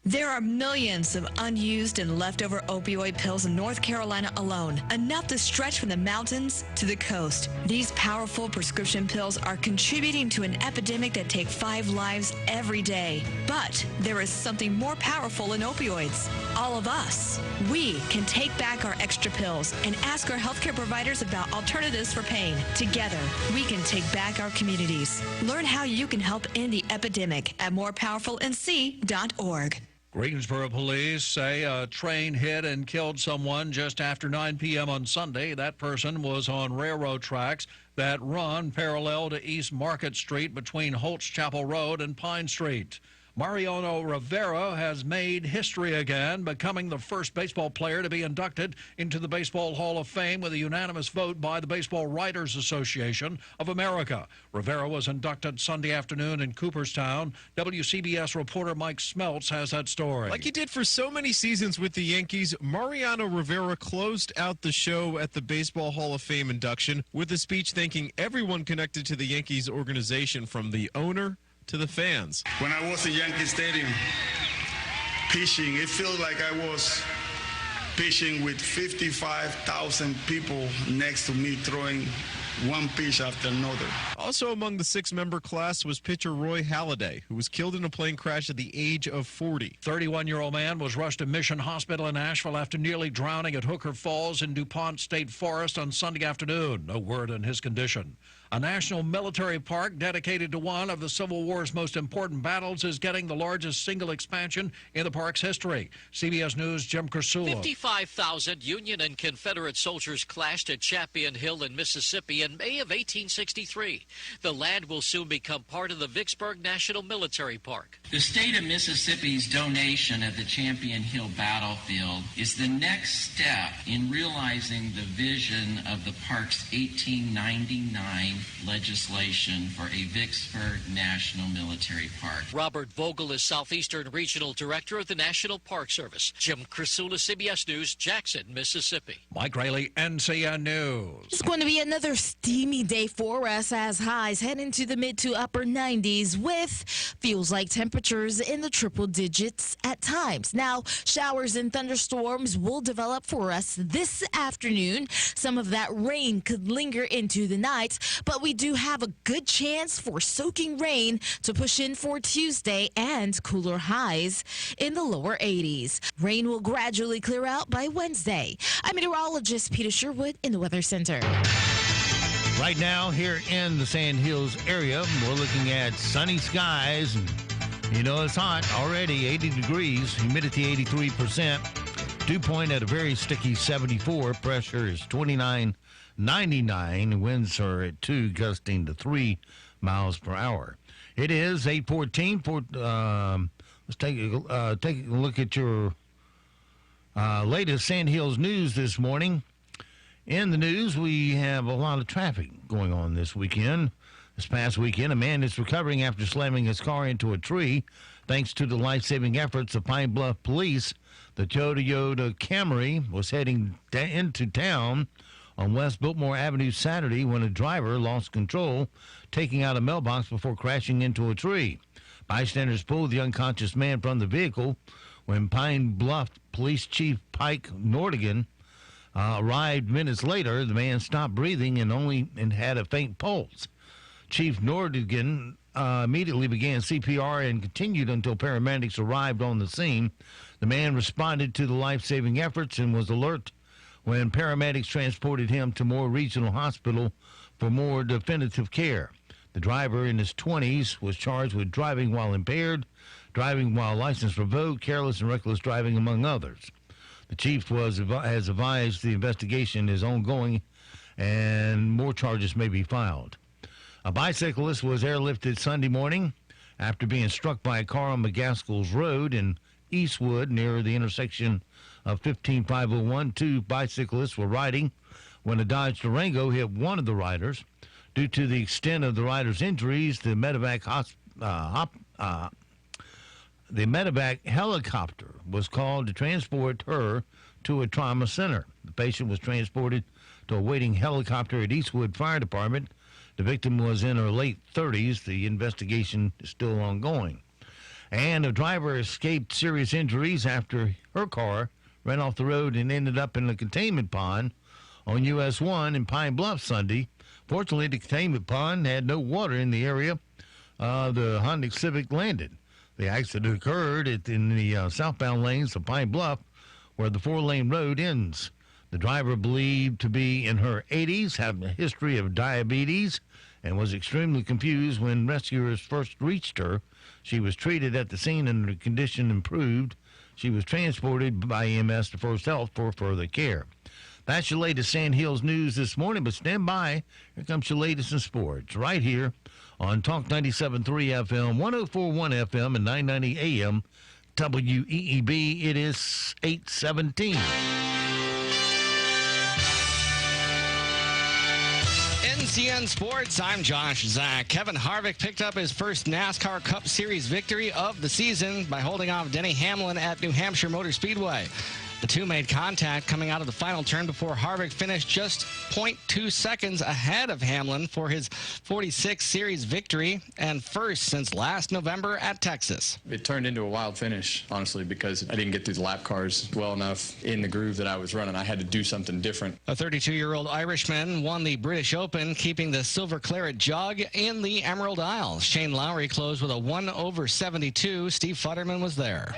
There are millions of unused and leftover opioid pills in North Carolina alone, enough to stretch from the mountains to the coast. These powerful prescription pills are contributing to an epidemic that takes 5 lives every day. But there is something more powerful than opioids. All of us. We can take back our extra pills and ask our healthcare providers about alternatives for pain. Together, we can take back our communities. Learn how you can help end the epidemic at morepowerfulnc.org. Greensboro police say a train hit and killed someone just after 9 p.m. on Sunday. That person was on railroad tracks that run parallel to East Market Street between Holtz Chapel Road and Pine Street. Mariano Rivera has made history again, becoming the first baseball player to be inducted into the Baseball Hall of Fame with a unanimous vote by the Baseball Writers Association of America. Rivera was inducted Sunday afternoon in Cooperstown. WCBS reporter Mike Smeltz has that story. Like he did for so many seasons with the Yankees, Mariano Rivera closed out the show at the Baseball Hall of Fame induction with a speech thanking everyone connected to the Yankees organization, from the owner to the fans. When I was in Yankee Stadium pitching, it feels like I was pitching with 55,000 people next to me throwing one pitch after another. Also among the 6-member class was pitcher Roy Halladay, who was killed in a plane crash at the age of 40. 31-year-old man was rushed to Mission Hospital in Asheville after nearly drowning at Hooker Falls in DuPont State Forest on Sunday afternoon. No word on his condition. A national military park dedicated to one of the Civil War's most important battles is getting the largest single expansion in the park's history. CBS News' Jim Crisula. 55,000 Union and Confederate soldiers clashed at Champion Hill in Mississippi in May of 1863. The land will soon become part of the Vicksburg National Military Park. The state of Mississippi's donation of the Champion Hill battlefield is the next step in realizing the vision of the park's 1899 legislation for a Vicksburg National Military Park. Robert Vogel is Southeastern Regional Director of the National Park Service. Jim Crisula, CBS News, Jackson, Mississippi. Mike Rayleigh, NCN News. It's going to be another steamy day for us as highs head into the mid to upper 90s with feels like temperatures in the triple digits at times. Now, showers and thunderstorms will develop for us this afternoon. Some of that rain could linger into the night, but we do have a good chance for soaking rain to push in for Tuesday and cooler highs in the lower 80s. Rain will gradually clear out by Wednesday. I'm meteorologist Peter Sherwood in the Weather Center. Right now, here in the Sand Hills area, we're looking at sunny skies. You know, it's hot already, 80 degrees, humidity 83%. Dew point at a very sticky 74. Pressure is 29.99. Winds are at 2, gusting to 3 miles per hour. It is 8:14. Let's take a look at your latest Sand Hills news this morning. In the news, we have a lot of traffic going on this weekend. This past weekend, a man is recovering after slamming his car into a tree. Thanks to the life-saving efforts of Pine Bluff Police, the Toyota Camry was heading into town on West Biltmore Avenue Saturday when a driver lost control, taking out a mailbox before crashing into a tree. Bystanders pulled the unconscious man from the vehicle. When Pine Bluff Police Chief Pike Nordigan arrived minutes later, the man stopped breathing and had a faint pulse. Chief Nordigan immediately began CPR and continued until paramedics arrived on the scene. The man responded to the life-saving efforts and was alert when paramedics transported him to Moore Regional Hospital for more definitive care. The driver, in his 20s, was charged with driving while impaired, driving while license revoked, careless and reckless driving, among others. The chief has advised the investigation is ongoing and more charges may be filed. A bicyclist was airlifted Sunday morning after being struck by a car on McGaskell's Road in Eastwood near the intersection of 15501. Two bicyclists were riding when a Dodge Durango hit one of the riders. Due to the extent of the rider's injuries, the medevac helicopter was called to transport her to a trauma center. The patient was transported to a waiting helicopter at Eastwood Fire Department. The victim was in her late 30s. The investigation is still ongoing. And a driver escaped serious injuries after her car ran off the road and ended up in a containment pond on US 1 in Pine Bluff Sunday. Fortunately, the containment pond had no water in the area the Honda Civic landed. The accident occurred in the southbound lanes of Pine Bluff, where the 4-lane road ends. The driver, believed to be in her 80s, had a history of diabetes, and was extremely confused when rescuers first reached her. She was treated at the scene and her condition improved. She was transported by EMS to First Health for further care. That's your latest Sand Hills news this morning, but stand by. Here comes your latest in sports right here on Talk 97.3 FM, 104.1 FM, and 990 AM WEEB. It is 8:17. NCN Sports, I'm Josh Zach. Kevin Harvick picked up his first NASCAR Cup Series victory of the season by holding off Denny Hamlin at New Hampshire Motor Speedway. The two made contact coming out of the final turn before Harvick finished just 0.2 seconds ahead of Hamlin for his 46th series victory and first since last November at Texas. It turned into a wild finish, honestly, because I didn't get through the lap cars well enough in the groove that I was running. I had to do something different. A 32-year-old Irishman won the British Open, keeping the silver claret jug in the Emerald Isle. Shane Lowry closed with a 1/72. Steve Futterman was there.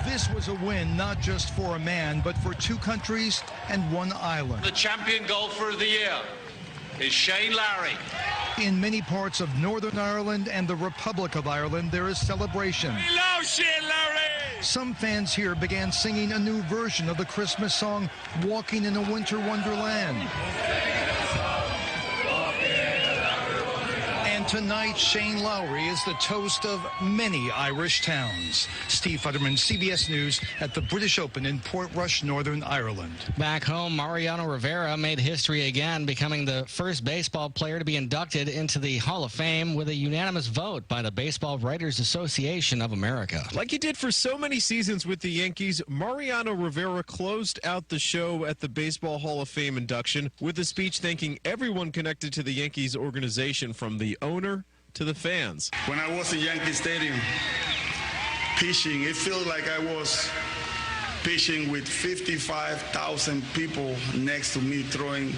This was a win not just for a man, but for two countries and one island. The champion golfer of the year is Shane Lowry. In many parts of Northern Ireland and the Republic of Ireland, there is celebration. We love Shane Lowry! Some fans here began singing a new version of the Christmas song, Walking in a Winter Wonderland. And tonight, Shane Lowry is the toast of many Irish towns. Steve Futterman, CBS News, at the British Open in Portrush, Northern Ireland. Back home, Mariano Rivera made history again, becoming the first baseball player to be inducted into the Hall of Fame with a unanimous vote by the Baseball Writers Association of America. Like he did for so many seasons with the Yankees, Mariano Rivera closed out the show at the Baseball Hall of Fame induction with a speech thanking everyone connected to the Yankees organization, from the owner to the fans. When I was in Yankee Stadium pitching, it felt like I was pitching with 55,000 people next to me throwing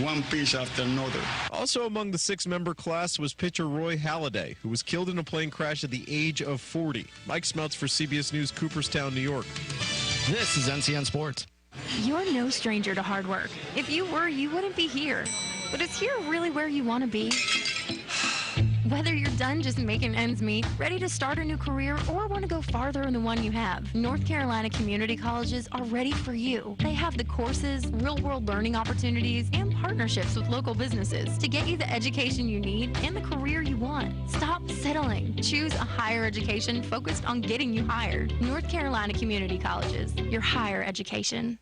one pitch after another. Also among the 6-member class was pitcher Roy Halladay, who was killed in a plane crash at the age of 40. Mike Smeltz for CBS News, Cooperstown, New York. This is NCN Sports. You're no stranger to hard work. If you were, you wouldn't be here. But is here really where you want to be? Whether you're done just making ends meet, ready to start a new career, or want to go farther in the one you have, North Carolina community colleges are ready for you. They have the courses, real-world learning opportunities, and partnerships with local businesses to get you the education you need and the career you want. Stop settling. Choose a higher education focused on getting you hired. North Carolina Community Colleges, your higher education.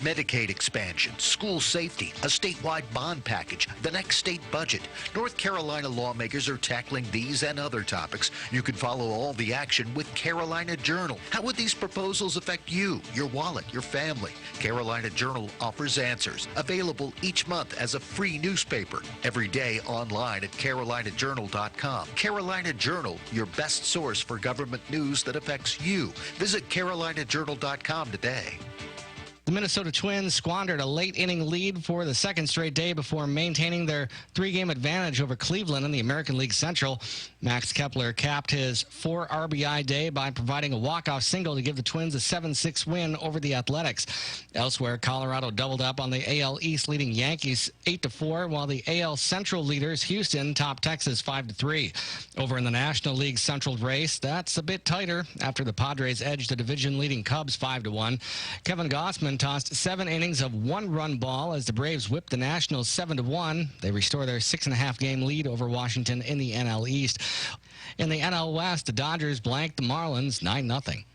Medicaid expansion, school safety, a statewide bond package, the next state budget. North Carolina lawmakers are tackling these and other topics. You can follow all the action with Carolina Journal. How would these proposals affect you, your wallet, your family? Carolina Journal offers answers. Available each month as a free newspaper. Every day online at carolinajournal.com. Carolina Journal, your best source for government news that affects you. Visit carolinajournal.com today. The Minnesota Twins squandered a late-inning lead for the second straight day before maintaining their three-game advantage over Cleveland in the American League Central. Max Kepler capped his 4 RBI day by providing a walk-off single to give the Twins a 7-6 win over the Athletics. Elsewhere, Colorado doubled up on the AL East leading Yankees 8-4, while the AL Central leaders Houston topped Texas 5-3. Over in the National League Central race, that's a bit tighter after the Padres edged the division-leading Cubs 5-1. Kevin Gossman tossed 7 innings of 1-run ball as the Braves whipped the Nationals 7-1. They restore their 6.5-game lead over Washington in the NL East. In the NL West, the Dodgers blanked the Marlins 9-0.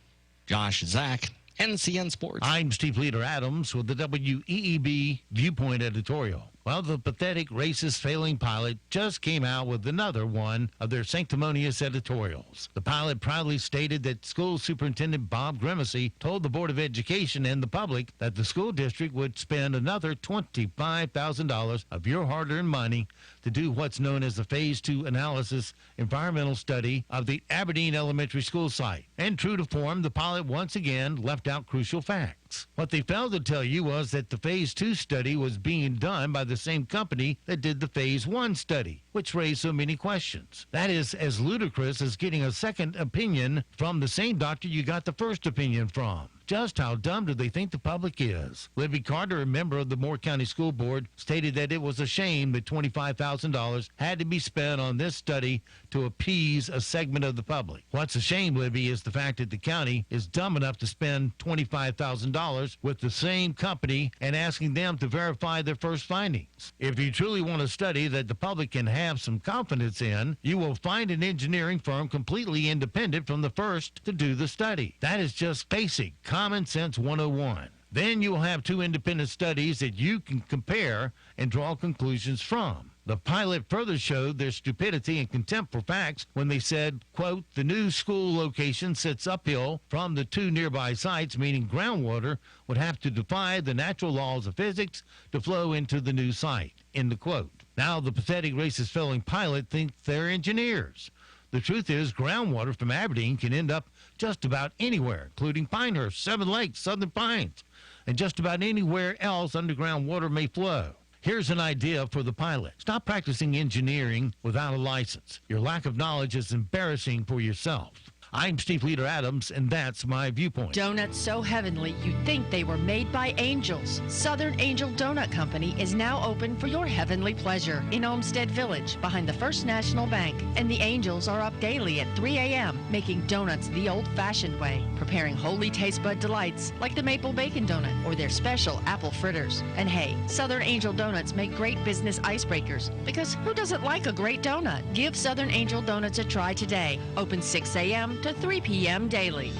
Josh Zach, NCN Sports. I'm Steve Leader Adams with the WEEB Viewpoint editorial. Well, the pathetic, racist, failing pilot just came out with another one of their sanctimonious editorials. The pilot proudly stated that School Superintendent Bob Grimacy told the Board of Education and the public that the school district would spend another $25,000 of your hard-earned money to do what's known as the Phase 2 analysis environmental study of the Aberdeen Elementary School site. And true to form, the pilot once again left out crucial facts. What they failed to tell you was that the Phase 2 study was being done by the same company that did the Phase 1 study, which raised so many questions. That is as ludicrous as getting a second opinion from the same doctor you got the first opinion from. Just how dumb do they think the public is? Libby Carter, a member of the Moore County School Board, stated that it was a shame that $25,000 had to be spent on this study to appease a segment of the public. What's a shame, Libby, is the fact that the county is dumb enough to spend $25,000 with the same company and asking them to verify their first findings. If you truly want a study that the public can have some confidence in, you will find an engineering firm completely independent from the first to do the study. That is just basic Common Sense 101. Then you will have 2 independent studies that you can compare and draw conclusions from. The pilot further showed their stupidity and contempt for facts when they said, quote, the new school location sits uphill from the 2 nearby sites, meaning groundwater would have to defy the natural laws of physics to flow into the new site, end of quote. Now the pathetic racist failing pilot thinks they're engineers. The truth is, groundwater from Aberdeen can end up just about anywhere, including Pinehurst, Seven Lakes, Southern Pines, and just about anywhere else underground water may flow. Here's an idea for the pilot. Stop practicing engineering without a license. Your lack of knowledge is embarrassing for yourself. I'm Steve Leader Adams, and that's my viewpoint. Donuts so heavenly you'd think they were made by angels. Southern Angel Donut Company is now open for your heavenly pleasure in Olmsted Village behind the First National Bank. And the angels are up daily at 3 a.m. making donuts the old-fashioned way, preparing holy taste bud delights like the maple bacon donut or their special apple fritters. And hey, Southern Angel Donuts make great business icebreakers because who doesn't like a great donut? Give Southern Angel Donuts a try today. Open 6 a.m. to 3 p.m. daily.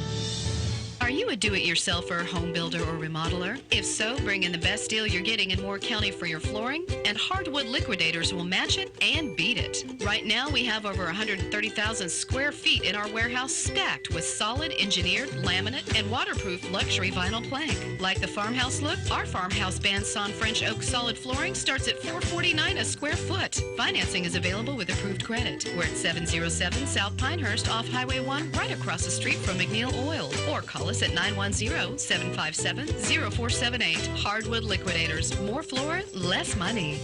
Are you a do-it-yourselfer, home builder, or remodeler? If so, bring in the best deal you're getting in Moore County for your flooring, and Hardwood Liquidators will match it and beat it. Right now, we have over 130,000 square feet in our warehouse stacked with solid engineered, laminate, and waterproof luxury vinyl plank. Like the farmhouse look, our farmhouse bandsawn French oak solid flooring starts at $449 a square foot. Financing is available with approved credit. We're at 707 South Pinehurst off Highway 1, right across the street from McNeil Oil, or call us at 910-757-0478. Hardwood Liquidators. More floor, less money.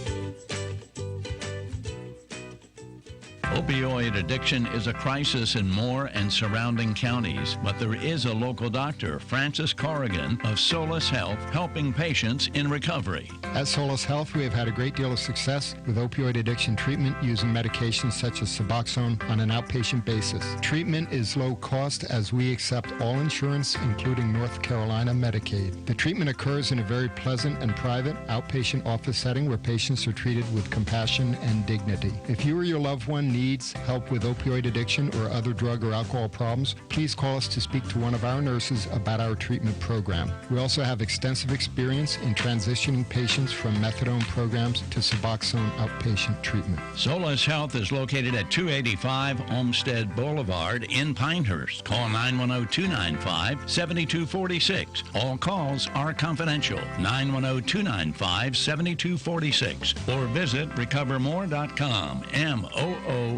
Opioid addiction is a crisis in Moore and surrounding counties, but there is a local doctor, Francis Corrigan of Solace Health, helping patients in recovery. At Solace Health, we have had a great deal of success with opioid addiction treatment using medications such as Suboxone on an outpatient basis. Treatment is low cost as we accept all insurance, including North Carolina Medicaid. The treatment occurs in a very pleasant and private outpatient office setting where patients are treated with compassion and dignity. If you or your loved one needs help with opioid addiction or other drug or alcohol problems, please call us to speak to one of our nurses about our treatment program. We also have extensive experience in transitioning patients from methadone programs to Suboxone outpatient treatment. Solace Health is located at 285 Olmsted Boulevard in Pinehurst. Call 910-295-7246. All calls are confidential. 910-295-7246 or visit recovermore.com. MOORE.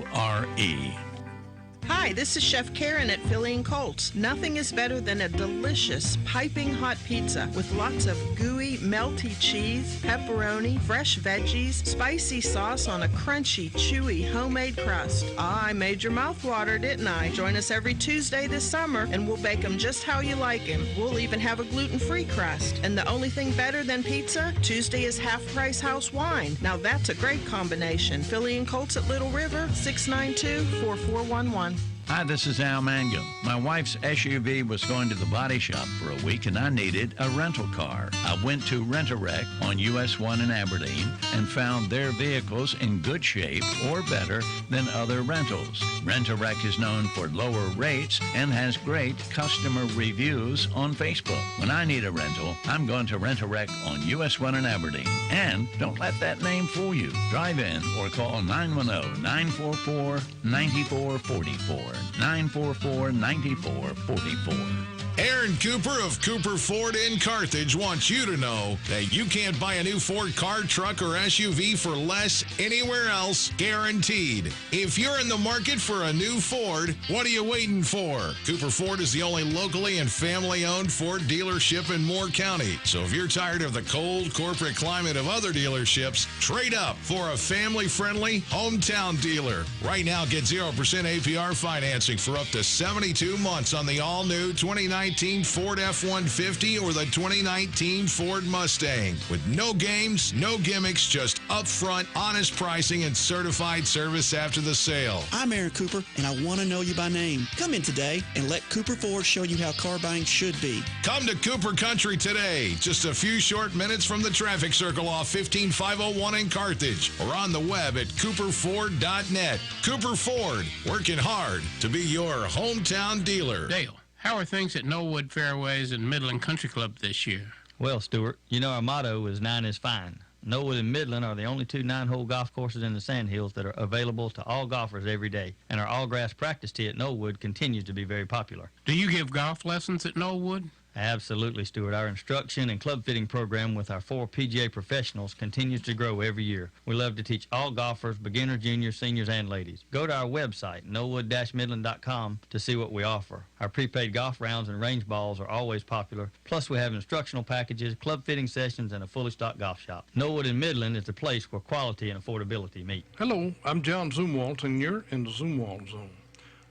Hi, this is Chef Karen at Philly & Colts. Nothing is better than a delicious, piping hot pizza with lots of gooey, melty cheese, pepperoni, fresh veggies, spicy sauce on a crunchy, chewy, homemade crust. Ah, I made your mouth water, didn't I? Join us every Tuesday this summer, and we'll bake them just how you like them. We'll even have a gluten-free crust. And the only thing better than pizza? Tuesday is half-price house wine. Now that's a great combination. Philly & Colts at Little River, 692-4411. Hi, this is Al Mangum. My wife's SUV was going to the body shop for a week and I needed a rental car. I went to Rent-A-Wreck on US 1 in Aberdeen and found their vehicles in good shape or better than other rentals. Rent-A-Wreck is known for lower rates and has great customer reviews on Facebook. When I need a rental, I'm going to Rent-A-Wreck on US 1 in Aberdeen. And don't let that name fool you. Drive in or call 910-944-9444. 944-9444. Aaron Cooper of Cooper Ford in Carthage wants you to know that you can't buy a new Ford car, truck, or SUV for less anywhere else, guaranteed. If you're in the market for a new Ford, what are you waiting for? Cooper Ford is the only locally and family-owned Ford dealership in Moore County. So if you're tired of the cold corporate climate of other dealerships, trade up for a family-friendly hometown dealer. Right now, get 0% APR financing for up to 72 months on the all-new 2019 Ford F-150 or the 2019 Ford Mustang. With no games, no gimmicks, just upfront, honest pricing and certified service after the sale. I'm Aaron Cooper, and I want to know you by name. Come in today and let Cooper Ford show you how car buying should be. Come to Cooper Country today, just a few short minutes from the traffic circle off 15501 in Carthage, or on the web at cooperford.net. Cooper Ford, working hard to be your hometown dealer. Dale, how are things at Knollwood Fairways and Midland Country Club this year? Well, Stuart, you know our motto is 9 is fine. Knollwood and Midland are the only two 9-hole golf courses in the Sandhills that are available to all golfers every day, and our all-grass practice tee at Knollwood continues to be very popular. Do you give golf lessons at Knollwood? Absolutely, Stuart. Our instruction and club fitting program with our 4 PGA professionals continues to grow every year. We love to teach all golfers, beginners, juniors, seniors, and ladies. Go to our website, knollwood-midland.com, to see what we offer. Our prepaid golf rounds and range balls are always popular. Plus, we have instructional packages, club fitting sessions, and a fully stocked golf shop. Knollwood and Midland is the place where quality and affordability meet. Hello, I'm John Zumwalt, and you're in the Zumwalt Zone.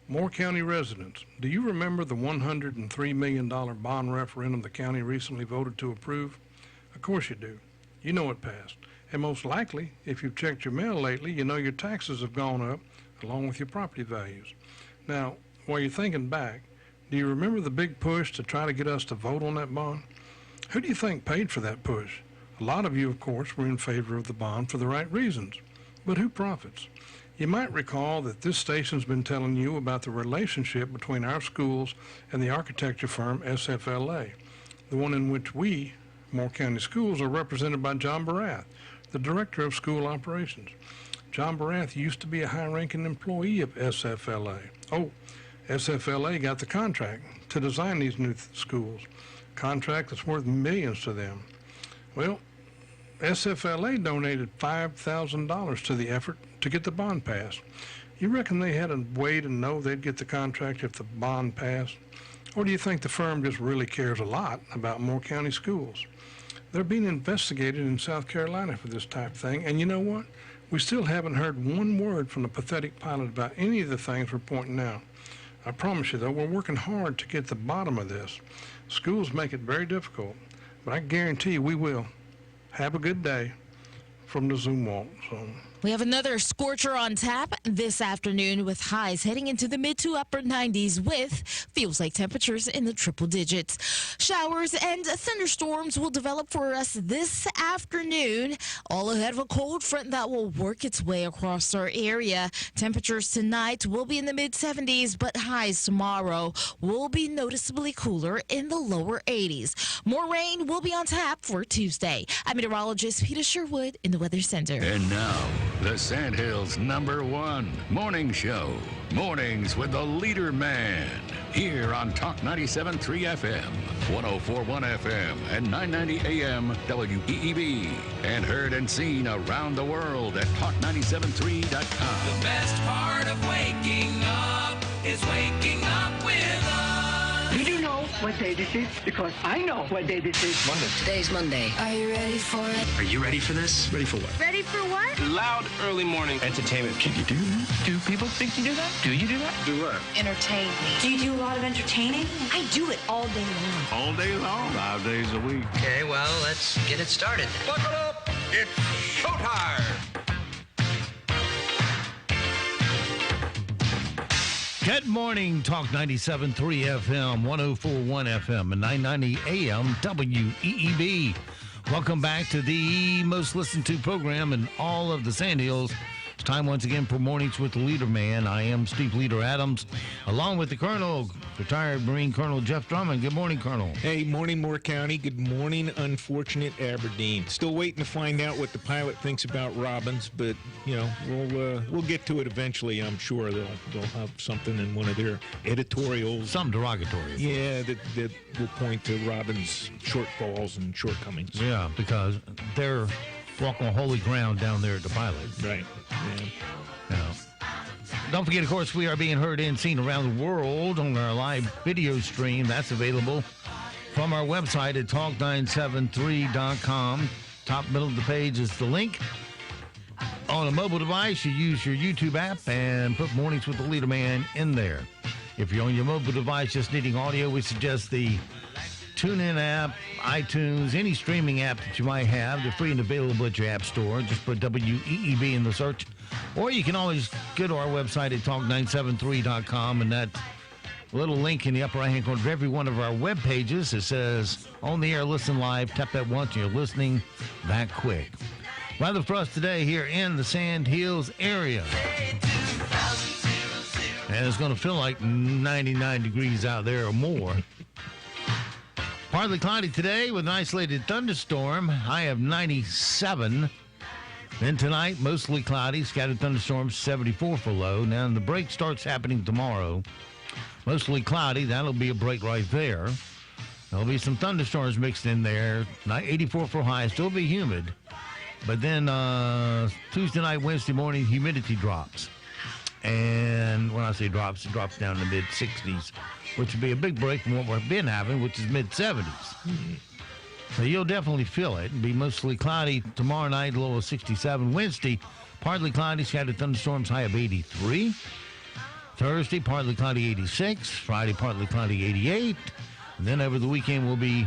Moore County residents, do you remember the $103 million bond referendum the county recently voted to approve? Of course you do. You know it passed. And most likely, if you've checked your mail lately, you know your taxes have gone up along with your property values. Now, while you're thinking back, do you remember the big push to try to get us to vote on that bond? Who do you think paid for that push? A lot of you, of course, were in favor of the bond for the right reasons. But who profits? You might recall that this station's been telling you about the relationship between our schools and the architecture firm SFLA, the one in which we, Moore County Schools, are represented by John Barath, the Director of School Operations. John Barath used to be a high-ranking employee of SFLA. Oh, SFLA got the contract to design these new schools, a contract that's worth millions to them. Well, SFLA donated $5,000 to the effort to get the bond passed. You reckon they had a way to know they'd get the contract if the bond passed? Or do you think the firm just really cares a lot about Moore County schools? They're being investigated in South Carolina for this type of thing, and you know what? We still haven't heard one word from the pathetic pilot about any of the things we're pointing out. I promise you, though, we're working hard to get to the bottom of this. Schools make it very difficult, but I guarantee you we will. Have a good day from the Zoom Walk. We have another scorcher on tap this afternoon with highs heading into the mid to upper 90s with feels like temperatures in the triple digits. Showers and thunderstorms will develop for us this afternoon, all ahead of a cold front that will work its way across our area. Temperatures tonight will be in the mid 70s, but highs tomorrow will be noticeably cooler in the lower 80s. More rain will be on tap for Tuesday. I'm meteorologist Peter Sherwood in the Weather Center. And now, the Sandhills' #1 morning show. Mornings with the Leader Man. Here on Talk 97.3 FM, 104.1 FM, and 990 AM WEEB. And heard and seen around the world at talk973.com. The best part of waking up is waking up with us. Did you know what day this is? Because I know what day this is. Monday. Today's Monday. Are you ready for it? Are you ready for this? Ready for what? Ready for what? Loud early morning entertainment. Can you do that? Do people think you do that? Do you do that? Do what? Entertain me. Do you do a lot of entertaining? I do it all day long. All day long. 5 days a week. Okay, well, let's get it started. Buckle up. It's showtime. Good morning, Talk 97.3 FM, 104.1 FM, and 990 AM WEEB. Welcome back to the most listened to program in all of the Sandhills. It's time once again for Mornings with the Leader Man. I am Steve Leader Adams, along with the Colonel, retired Marine Colonel Jeff Drummond. Good morning, Colonel. Hey, morning, Moore County. Good morning, unfortunate Aberdeen. Still waiting to find out what the pilot thinks about Robbins, but you know we'll get to it eventually. I'm sure they'll have something in one of their editorials, some derogatory. Yeah, that will point to Robbins' shortfalls and shortcomings. Yeah, because they're walking on holy ground down there at the pilot. Right. Yeah. Don't forget, of course, we are being heard and seen around the world on our live video stream. That's available from our website at talk973.com. Top middle of the page is the link. On a mobile device, you use your YouTube app and put Mornings with the Leader Man in there. If you're on your mobile device just needing audio, we suggest the TuneIn app, iTunes, any streaming app that you might have. They're free and available at your app store. Just put WEEB in the search. Or you can always go to our website at talk973.com, and that little link in the upper right-hand corner of every one of our web pages, it says, on the air, listen live. Tap that once, and you're listening that quick. Weather for us today here in the Sand Hills area. And it's going to feel like 99 degrees out there or more. Partly cloudy today with an isolated thunderstorm. High of 97. Then tonight, mostly cloudy. Scattered thunderstorms, 74 for low. Now the break starts happening tomorrow. Mostly cloudy. That'll be a break right there. There'll be some thunderstorms mixed in there. 84 for high. Still be humid. But then Tuesday night, Wednesday morning, humidity drops. And when I say drops, it drops down to the mid-60s, which would be a big break from what we've been having, which is mid-70s. Mm-hmm. So you'll definitely feel it. It'll be mostly cloudy tomorrow night, low of 67. Wednesday, partly cloudy, scattered thunderstorms, high of 83. Thursday, partly cloudy, 86. Friday, partly cloudy, 88. And then over the weekend, we'll be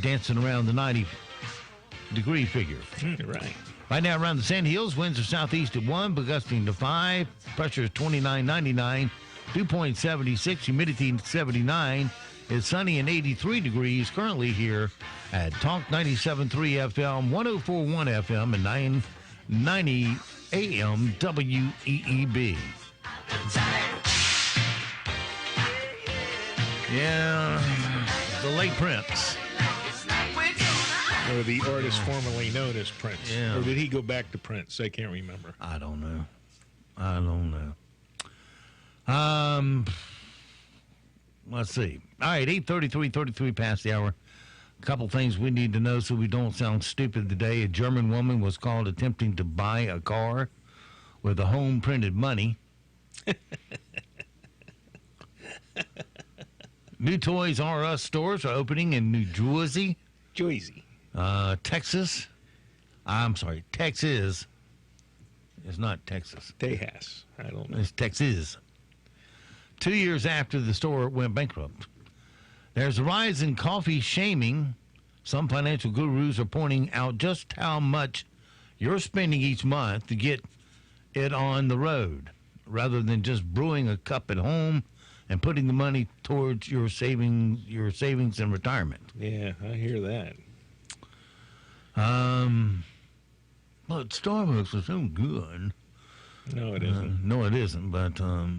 dancing around the 90-degree figure. Right. Right now around the Sand Hills, winds are southeast at 1, but gusting to 5. Pressure is 29.99. Dew point 76. Humidity 79. It's sunny and 83 degrees currently here at Talk 97.3 FM, 104.1 FM, and 990 AM WEEB. Yeah, the late Prince. Or the artist formerly known as Prince. Yeah. Or did he go back to Prince? I can't remember. I don't know. Let's see. All right, 8:33 past the hour. A couple things we need to know so we don't sound stupid today. A German woman was called attempting to buy a car with a home-printed money. New Toys R Us stores are opening in New Jersey. Texas. It's not Texas. Tejas. I don't know. It's Texas. 2 years after the store went bankrupt. There's a rise in coffee shaming. Some financial gurus are pointing out just how much you're spending each month to get it on the road, rather than just brewing a cup at home and putting the money towards your savings and retirement. Yeah, I hear that. But Starbucks is so good. No, it isn't. No, it isn't. But I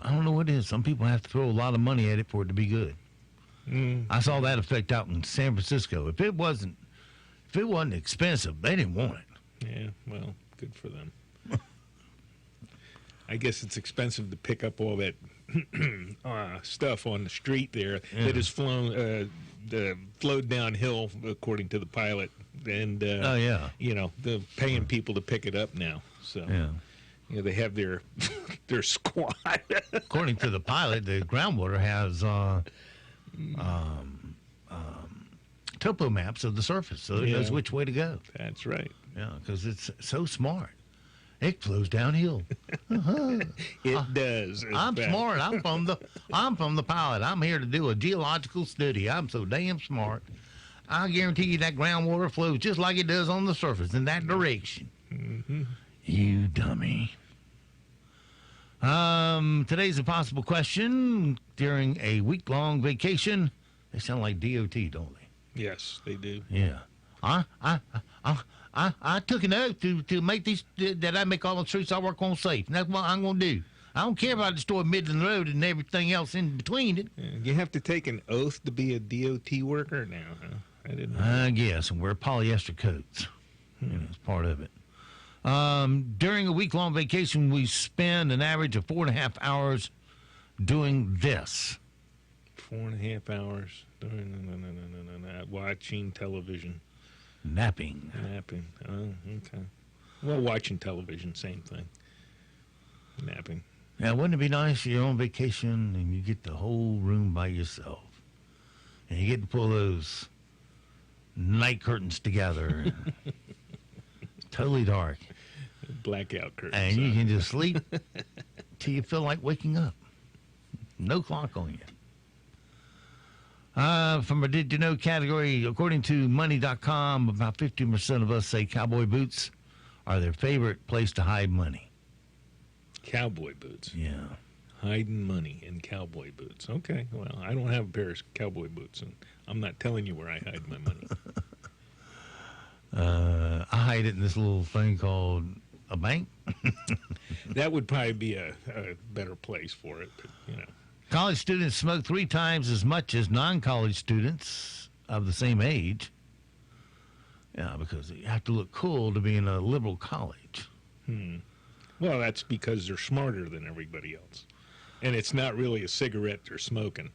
don't know what it is. Some people have to throw a lot of money at it for it to be good. I saw that effect out in San Francisco. If it wasn't expensive, they didn't want it. Yeah, well, good for them. I guess it's expensive to pick up all that stuff on the street there that has flowed downhill, according to the pilot. And the paying people to pick it up now. So they have their squad. According to the pilot, the groundwater has topo maps of the surface, so it knows which way to go. That's right. Yeah, because it's so smart. It flows downhill. It does. I'm smart. I'm from the pilot. I'm here to do a geological study. I'm so damn smart. I guarantee you that groundwater flows just like it does on the surface in that direction. Mm-hmm. You dummy. Today's a possible question. During a week-long vacation, they sound like DOT, don't they? Yes, they do. Yeah. I took an oath to make these, that I make all the streets I work on safe. And that's what I'm going to do. I don't care if I destroy Midland Road and everything else in between it. You have to take an oath to be a DOT worker now, huh? I didn't know. I guess, and wear polyester coats. It's part of it. During a week-long vacation, we spend an average of 4.5 hours doing this. 4.5 hours doing watching television. Napping. Oh, okay. Well, watching television, same thing. Napping. Now, wouldn't it be nice if you're on vacation and you get the whole room by yourself? And you get to pull those night curtains together. And it's totally dark. Blackout curtains. And you can just sleep till you feel like waking up. No clock on you. From a Did You Know category, according to Money.com, about 15% of us say cowboy boots are their favorite place to hide money. Cowboy boots? Yeah. Hiding money in cowboy boots. Okay, well, I don't have a pair of cowboy boots, and I'm not telling you where I hide my money. I hide it in this little thing called a bank. That would probably be a better place for it, but, you know. College students smoke 3 times as much as non-college students of the same age. Yeah, because you have to look cool to be in a liberal college. Well, that's because they're smarter than everybody else. And it's not really a cigarette they're smoking.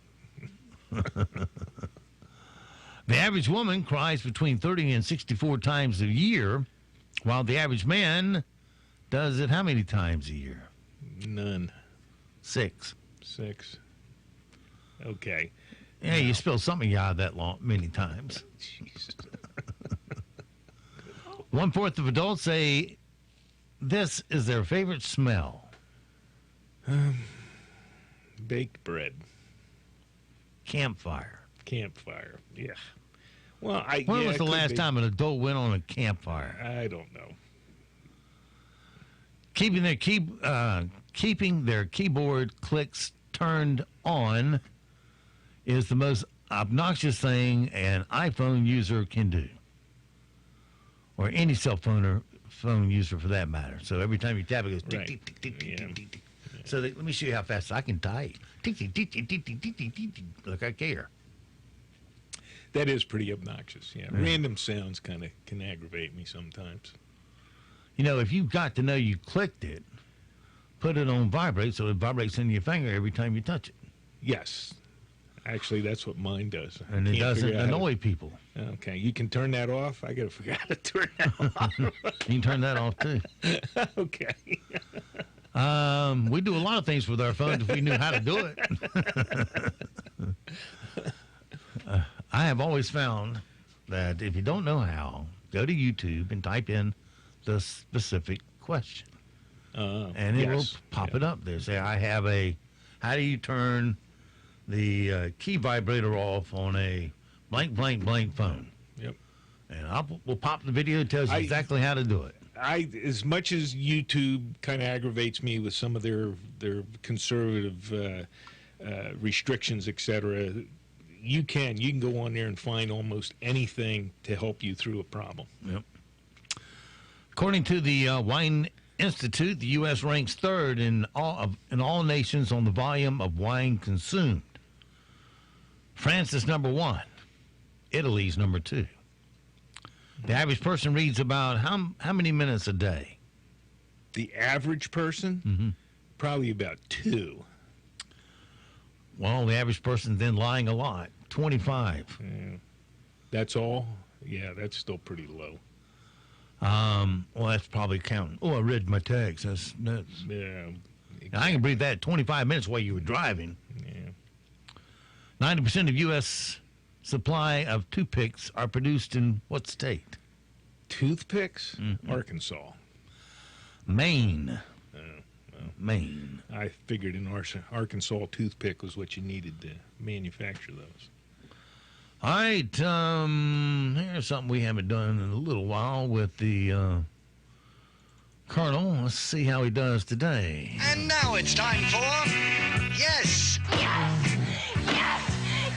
The average woman cries between 30 and 64 times a year, while the average man does it how many times a year? None. 6. 6. Okay. Yeah, you spill something out of that long many times. Jesus. 1/4 of adults say this is their favorite smell. Baked bread. Campfire. Campfire. Yeah. Well, when was the last time an adult went on a campfire? I don't know. Keeping their keyboard clicks turned on is the most obnoxious thing an iPhone user can do, or any phone user for that matter. So every time you tap, it goes tick, tick, tick, tick, tick, tick, tick, tick. So let me show you how fast I can type. Tick, tick, tick, tick, tick, tick, tick, tick, tick. Look, I care. That is pretty obnoxious. Yeah, random sounds kind of can aggravate me sometimes. You know, if you've got to know you clicked it, put it on vibrate so it vibrates in your finger every time you touch it. Yes. Actually, that's what mine does. And it doesn't annoy people. Okay. You can turn that off? I got to figure out how to turn that off. You can turn that off, too. Okay. We do a lot of things with our phones if we knew how to do it. I have always found that if you don't know how, go to YouTube and type in the specific question. And it will pop it up there. Say, how do you turn the key vibrator off on a blank, blank, blank phone? Yep. And we'll pop the video. It tells you exactly how to do it. As much as YouTube kind of aggravates me with some of their conservative restrictions, etc., you can go on there and find almost anything to help you through a problem. Yep. According to the Wine Institute, the U.S. ranks third in all nations on the volume of wine consumed. France is number 1. Italy's number 2. The average person reads about how many minutes a day? The average person? Probably about 2. Well, the average person's then lying a lot. 25. Yeah. That's all? Yeah, that's still pretty low. Well, that's probably counting. Oh, I read my text. That's nuts. Yeah. Exactly. I can believe that 25 minutes while you were driving. Yeah. 90% of U.S. supply of toothpicks are produced in what state? Toothpicks? Arkansas. Maine. Well, Maine. I figured an Arkansas toothpick was what you needed to manufacture those. All right, here's something we haven't done in a little while with the Colonel. Let's see how he does today. And now it's time for Yes! Yes! Yes!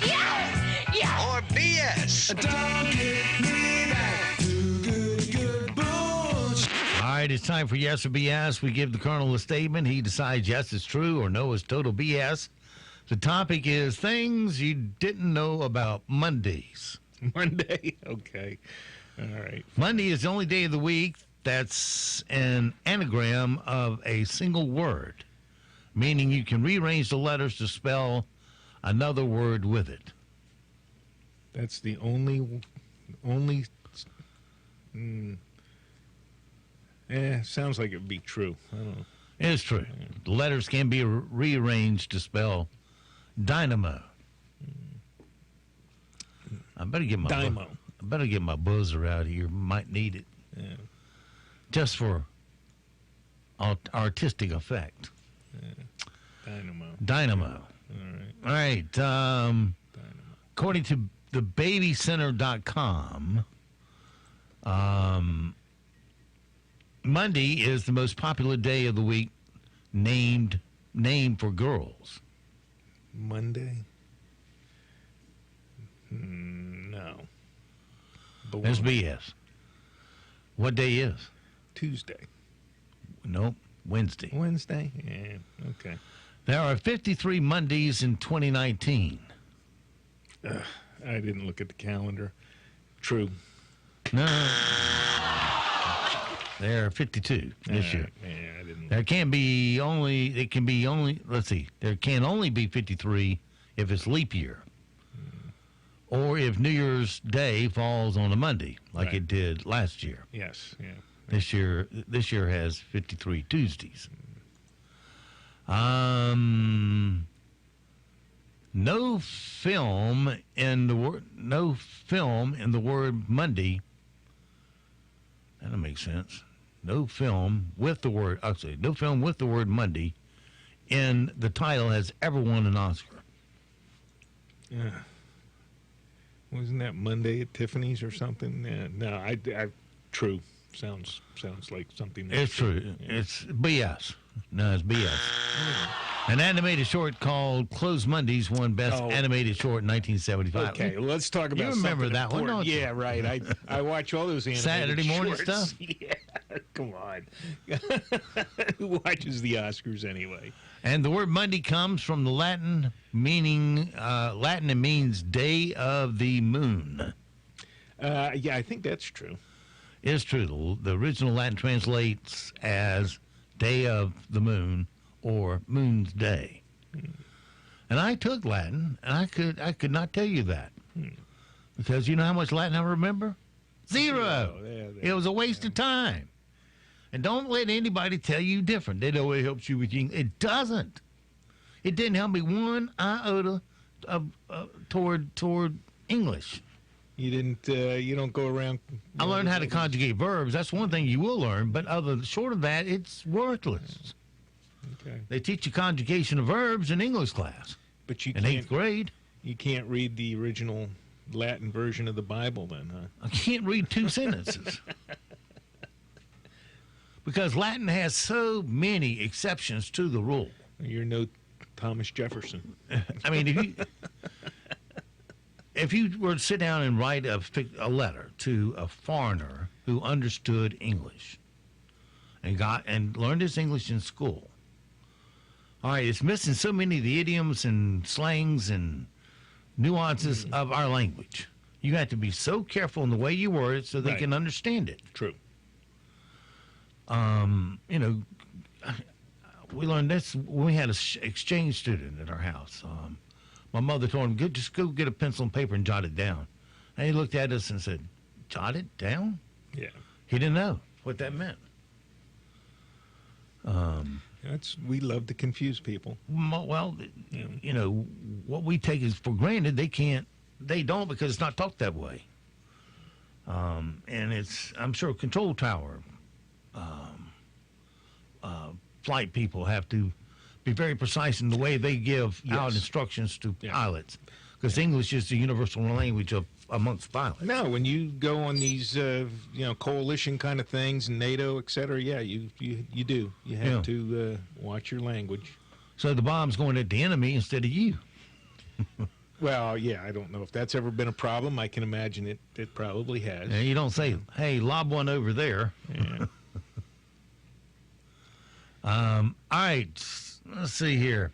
Yes! Yes! Or BS. Don't hit me back to good bullshit. All right, it's time for Yes or BS. We give the Colonel a statement. He decides yes, it's true, or no, it's total BS. The topic is things you didn't know about Mondays. Monday? Okay. All right. Monday is the only day of the week that's an anagram of a single word, meaning you can rearrange the letters to spell another word with it. That's the only sounds like it would be true. I don't know. It's true. The letters can be rearranged to spell dynamo. I better get my buzzer out here. Might need it. Yeah. Just for artistic effect. Dynamo. All right. According to the babycenter.com, Monday is the most popular day of the week named for girls. Monday? No. That's BS. What day is? Tuesday. Nope. Wednesday. Wednesday? Yeah. Okay. There are 53 Mondays in 2019. I didn't look at the calendar. True. No. There are 52 this year. Yeah, I didn't. There can only be 53 if it's leap year. Or if New Year's Day falls on a Monday, like it did last year. Yes, yeah. This year has 53 Tuesdays. No film in the word Monday. That don't make sense. No film with the word Monday in the title has ever won an Oscar. Yeah. Wasn't that Monday at Tiffany's or something? Yeah. No, I true. Sounds like something. It's true. Yeah. It's BS. No, it's BS. An animated short called Closed Mondays won Best Animated Short in 1975. Okay, let's talk about. You remember that one, don't you? Yeah, right. I watch all those animated Saturday morning shorts. stuff. Yeah, come on. Who watches the Oscars anyway? And the word Monday comes from the Latin meaning Latin and means day of the moon. Yeah, I think that's true. It's true. The original Latin translates as day of the moon or moon's day. And I took Latin, and I could not tell you that. Because you know how much Latin I remember? Zero. It was a waste of time. And don't let anybody tell you different. They know it helps you with English. It doesn't. It didn't help me one iota toward English. You didn't. You don't go around. I learned how to conjugate verbs. That's one thing you will learn, but short of that, it's worthless. Okay. They teach you conjugation of verbs in English class. But you in 8th grade. You can't read the original Latin version of the Bible, then, huh? I can't read 2 sentences. Because Latin has so many exceptions to the rule. You're no Thomas Jefferson. I mean, if you were to sit down and write a letter to a foreigner who understood English and learned his English in school, all right, it's missing so many of the idioms and slangs and nuances of our language. You have to be so careful in the way you word it so they can understand it. True. You know, we learned this when we had an exchange student at our house. My mother told him, just go get a pencil and paper and jot it down. And he looked at us and said, jot it down? Yeah. He didn't know what that meant. We love to confuse people. Well, you know, what we take is for granted, they don't because it's not taught that way. And I'm sure control tower flight people have to be very precise in the way they give out instructions to pilots, because English is the universal language amongst pilots. No, when you go on these coalition kind of things, NATO, et cetera, you do. You have to watch your language. So the bomb's going at the enemy instead of you. Well, yeah, I don't know if that's ever been a problem. I can imagine it probably has. Yeah, you don't say, hey, lob one over there. Yeah. All right, let's see here.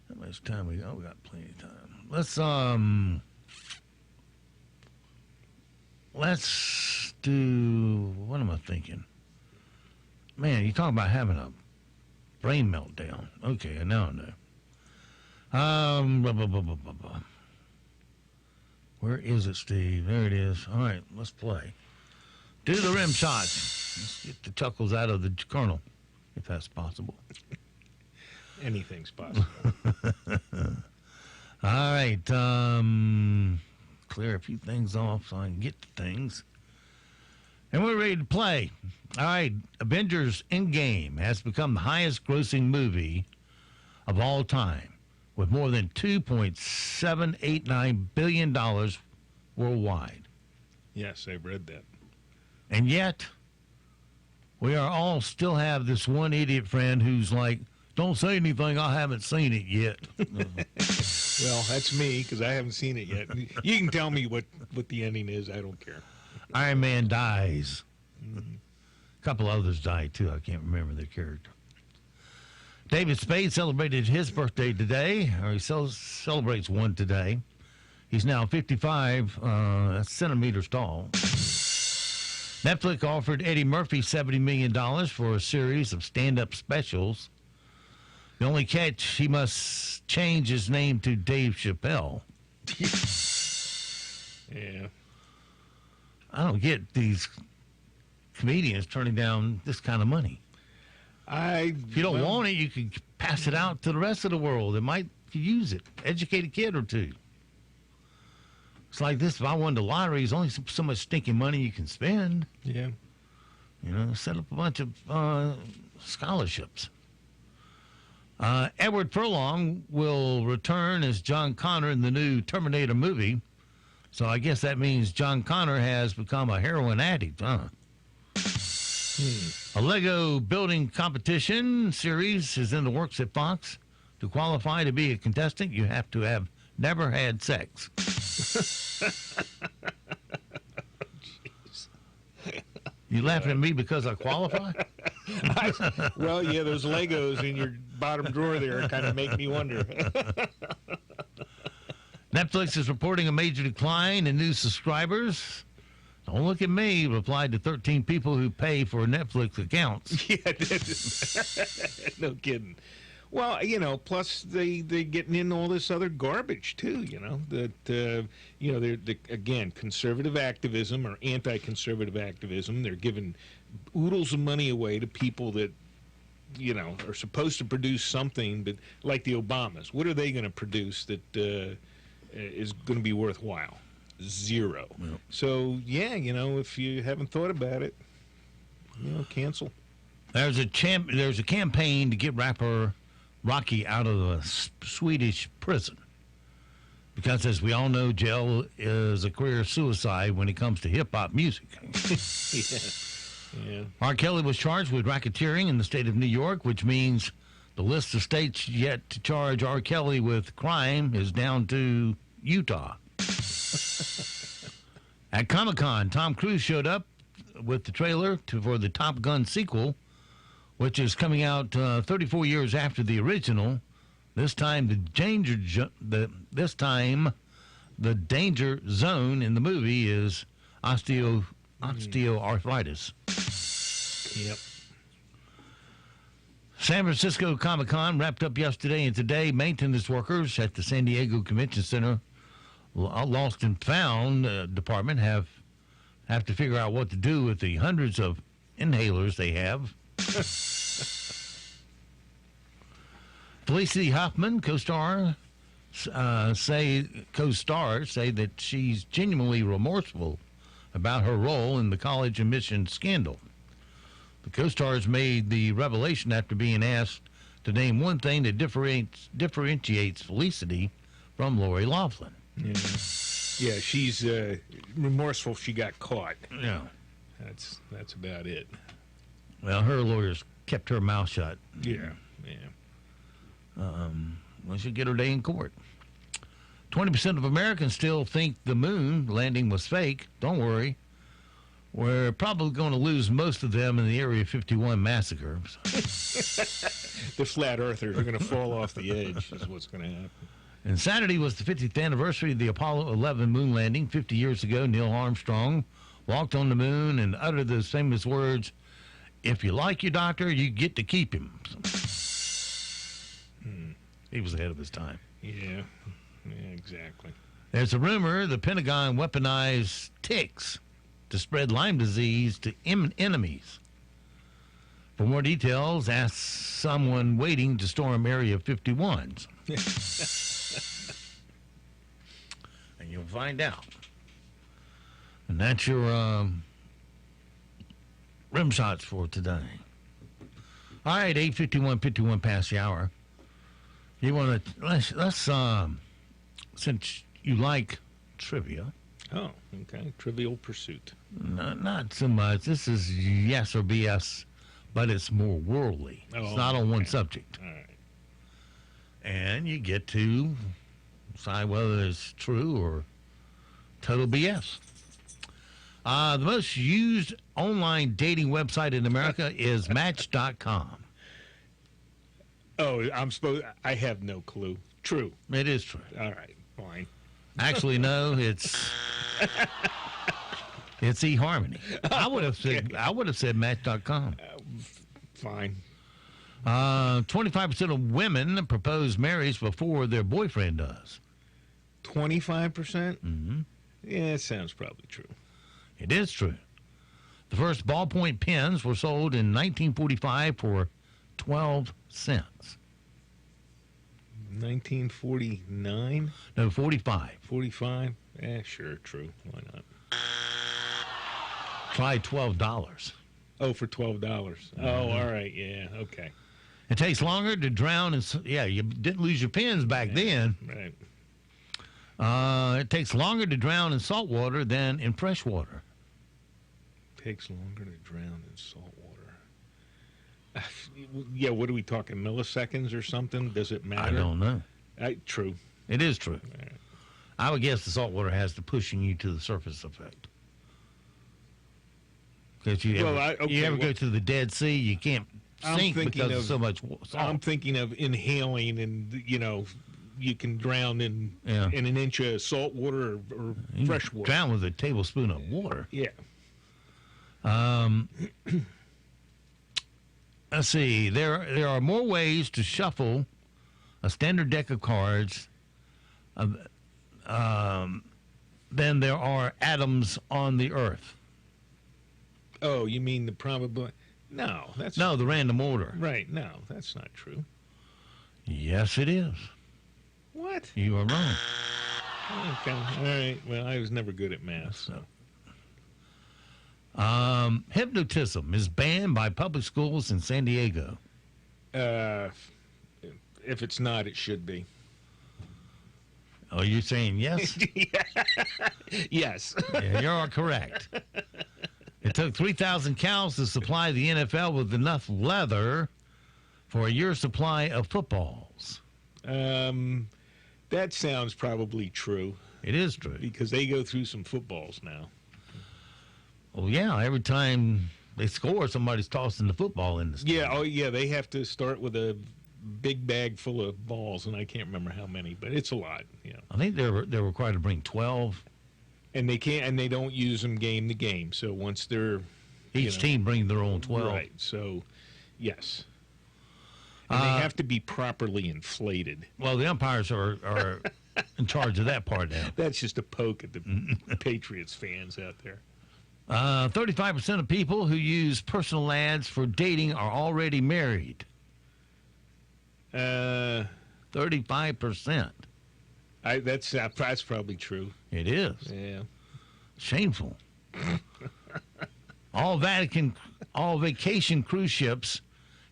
How much time we got? We got plenty of time. Let's do, what am I thinking? Man, you talking about having a brain meltdown. Okay, now I know. Where is it, Steve? There it is. All right, let's play. Do the rim shots. Let's get the chuckles out of the colonel, if that's possible. Anything's possible. All right. Clear a few things off so I can get to things. And we're ready to play. All right. Avengers Endgame has become the highest grossing movie of all time, with more than $2.789 billion worldwide. Yes, I read that. And yet, we are all still have this one idiot friend who's like, don't say anything, I haven't seen it yet. Well, that's me, because I haven't seen it yet. You can tell me what the ending is. I don't care. Iron Man dies. A couple others died, too. I can't remember their character. David Spade celebrated his birthday today, or he celebrates one today. He's now 55 centimeters tall. Netflix offered Eddie Murphy $70 million for a series of stand-up specials. The only catch, he must change his name to Dave Chappelle. Yeah. I don't get these comedians turning down this kind of money. If you don't want it, you can pass it out to the rest of the world that might use it. Educate a kid or two. It's like this. If I won the lottery, there's only so much stinking money you can spend. Yeah. You know, set up a bunch of scholarships. Edward Furlong will return as John Connor in the new Terminator movie. So I guess that means John Connor has become a heroin addict, huh? A Lego building competition series is in the works at Fox. To qualify to be a contestant, you have to have never had sex. You laughing at me because I qualify? Well, yeah, those Legos in your bottom drawer there kind of make me wonder. Netflix is reporting a major decline in new subscribers. Don't look at me, replied to 13 people who pay for Netflix accounts. Yeah, no kidding. Well, you know, plus they're getting in all this other garbage too. You know that they're again conservative activism or anti-conservative activism. They're giving oodles of money away to people that are supposed to produce something, but like the Obamas, what are they going to produce that is going to be worthwhile? Zero. Yep. So, yeah, if you haven't thought about it, cancel. There's a campaign to get rapper Rocky out of a Swedish prison. Because, as we all know, jail is a career suicide when it comes to hip-hop music. Yeah. R. Kelly was charged with racketeering in the state of New York, which means the list of states yet to charge R. Kelly with crime is down to Utah. At Comic-Con, Tom Cruise showed up with the trailer for the Top Gun sequel, which is coming out 34 years after the original. This time, the danger zone in the movie is osteoarthritis. Yep. San Francisco Comic-Con wrapped up yesterday, and today maintenance workers at the San Diego Convention Center Lost and Found department have to figure out what to do with the hundreds of inhalers they have. Felicity Huffman, co-stars say that she's genuinely remorseful about her role in the college admissions scandal. The co-stars made the revelation after being asked to name one thing that differentiates Felicity from Lori Loughlin. Yeah, she's remorseful she got caught. Yeah. That's about it. Well, her lawyers kept her mouth shut. Yeah. Well, she'll get her day in court. 20% of Americans still think the moon landing was fake. Don't worry. We're probably going to lose most of them in the Area 51 massacre. The flat earthers are going to fall off the edge is what's going to happen. And Saturday was the 50th anniversary of the Apollo 11 moon landing. 50 years ago, Neil Armstrong walked on the moon and uttered those famous words, "If you like your doctor, you get to keep him." He was ahead of his time. Yeah, exactly. There's a rumor the Pentagon weaponized ticks to spread Lyme disease to enemies. For more details, ask someone waiting to storm Area 51s. And you'll find out. And that's your rim shots for today. All right, 8:51 past the hour. You want to let's since you like trivia. Oh, okay. Trivial Pursuit. No, not so much. This is yes or BS, but it's more worldly. It's not on one subject. All right. And you get to decide whether it's true or total BS. The most used online dating website in America is Match.com. Oh, I have no clue. True. It is true. All right, fine. Actually, no, it's eHarmony. I would have said Match.com. Fine. 25% of women propose marriage before their boyfriend does. 25%? Mm-hmm. Yeah, it sounds probably true. It is true. The first ballpoint pens were sold in 1945 for 12 cents. 1949? No, 45. 45? Sure, true. Why not? Try $12. Oh, for $12. Mm-hmm. Oh, all right. Yeah, okay. It takes longer to drown in... Yeah, you didn't lose your pens back then. Right. It takes longer to drown in salt water than in fresh water. Takes longer to drown in salt water. Yeah, what are we talking, milliseconds or something? Does it matter? I don't know. True. It is true. Right. I would guess the salt water has the pushing you to the surface effect. Because you ever go to the Dead Sea, you can't sink because of so much salt. I'm thinking of inhaling and, you can drown in an inch of salt water or fresh water. Drown with a tablespoon of water. Yeah. Let's see. There are more ways to shuffle a standard deck of cards than there are atoms on the Earth. Oh, you mean the probability? No, that's no, the random order. Right. No, that's not true. Yes, it is. What? You are wrong. Okay. All right. Well, I was never good at math, so. Hypnotism is banned by public schools in San Diego. If it's not, it should be. Oh, you're saying yes? Yes. Yeah, you're correct. It took 3,000 cows to supply the NFL with enough leather for a year's supply of footballs. That sounds probably true. It is true. Because they go through some footballs now. Well, yeah, every time they score, somebody's tossing the football in the stands. Yeah, oh yeah, they have to start with a big bag full of balls, and I can't remember how many, but it's a lot. Yeah, I think they're required to bring 12, and they can't, and they don't use them game to game. So once they're each team brings their own 12. Right. So, yes, and they have to be properly inflated. Well, the umpires are in charge of that part now. That's just a poke at the Patriots fans out there. 35% of people who use personal ads for dating are already married. 35%. That's probably true. It is. Yeah. Shameful. All vacation cruise ships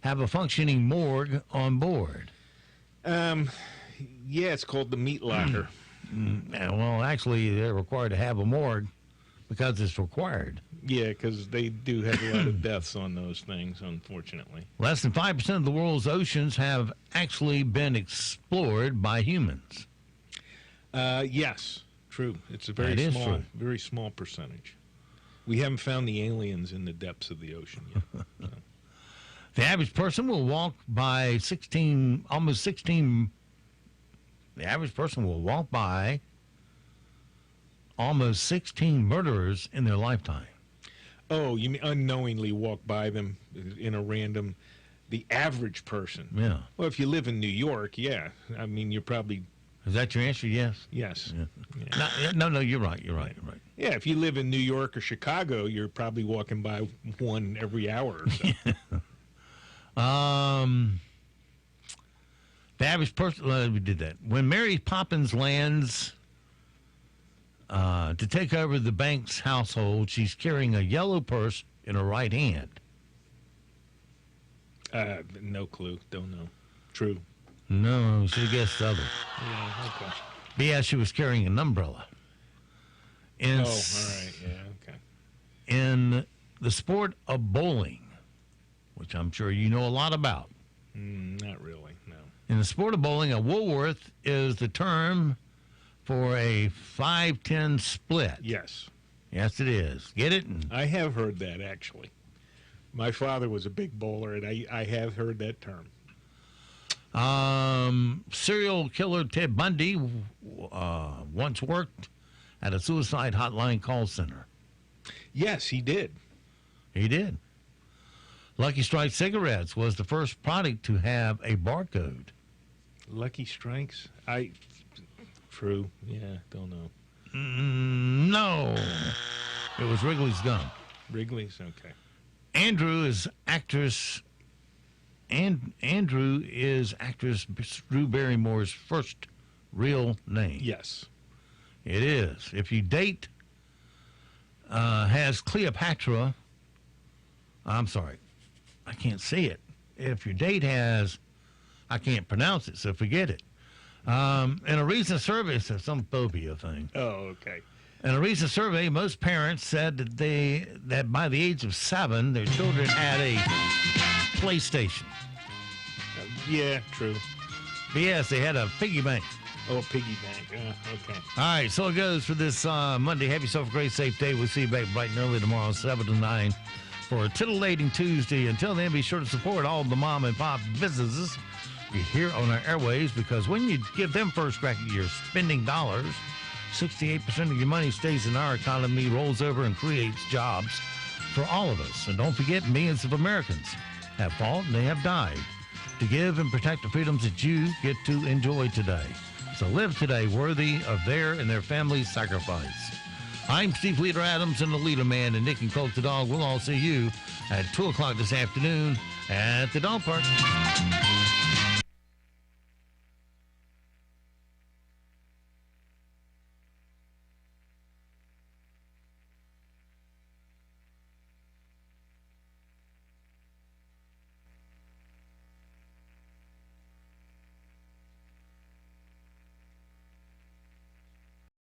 have a functioning morgue on board. Yeah, it's called the meat locker. Well, actually, they're required to have a morgue because it's required. Yeah, because they do have a lot of deaths on those things, unfortunately. Less than 5% of the world's oceans have actually been explored by humans. Yes, true. It's a very small percentage. We haven't found the aliens in the depths of the ocean yet. So. The average person will walk by The average person will walk by almost 16 murderers in their lifetime. Oh, you mean unknowingly walk by them in a random... The average person? Yeah. Well, if you live in New York, yeah. I mean, you're probably... Is that your answer? Yes? Yes. Yeah. Yeah. No, you're right. Yeah, if you live in New York or Chicago, you're probably walking by one every hour or so. The average person... we did that. When Mary Poppins lands... to take over the bank's household, she's carrying a yellow purse in her right hand. No clue. Don't know. True. No, she guessed the other. Yeah, okay. But yeah, she was carrying an umbrella. All right. Yeah, okay. In the sport of bowling, which I'm sure you know a lot about. Not really, no. In the sport of bowling, a Woolworth is the term for a 5-10 split. Yes. Yes, it is. Get it? I have heard that, actually. My father was a big bowler, and I have heard that term. Serial killer Ted Bundy once worked at a suicide hotline call center. Yes, he did. He did. Lucky Strike cigarettes was the first product to have a barcode. Lucky Strikes? True. Yeah, don't know. No. It was Wrigley's gum. Wrigley's? Okay. Andrew is actress Drew Barrymore's first real name. Yes. It is. If you date has Cleopatra, I'm sorry, I can't say it. If your date has, I can't pronounce it, so forget it. In a recent survey, it's some phobia thing. Oh, okay. In a recent survey, most parents said that by the age of 7, their children had a PlayStation. Yeah, true. But yes, they had a piggy bank. Oh, a piggy bank. Okay. All right, so it goes for this Monday. Have yourself a great, safe day. We'll see you back bright and early tomorrow, 7 to 9, for a titillating Tuesday. Until then, be sure to support all the mom and pop businesses here on our airways, because when you give them first crack at your spending dollars, 68% of your money stays in our economy, rolls over, and creates jobs for all of us. And don't forget, millions of Americans have fought and they have died to give and protect the freedoms that you get to enjoy today. So live today worthy of their and their family's sacrifice. I'm Steve Leader Adams and the Leader Man, and Nick and Colt the Dog. We'll all see you at 2 o'clock this afternoon at the dog park.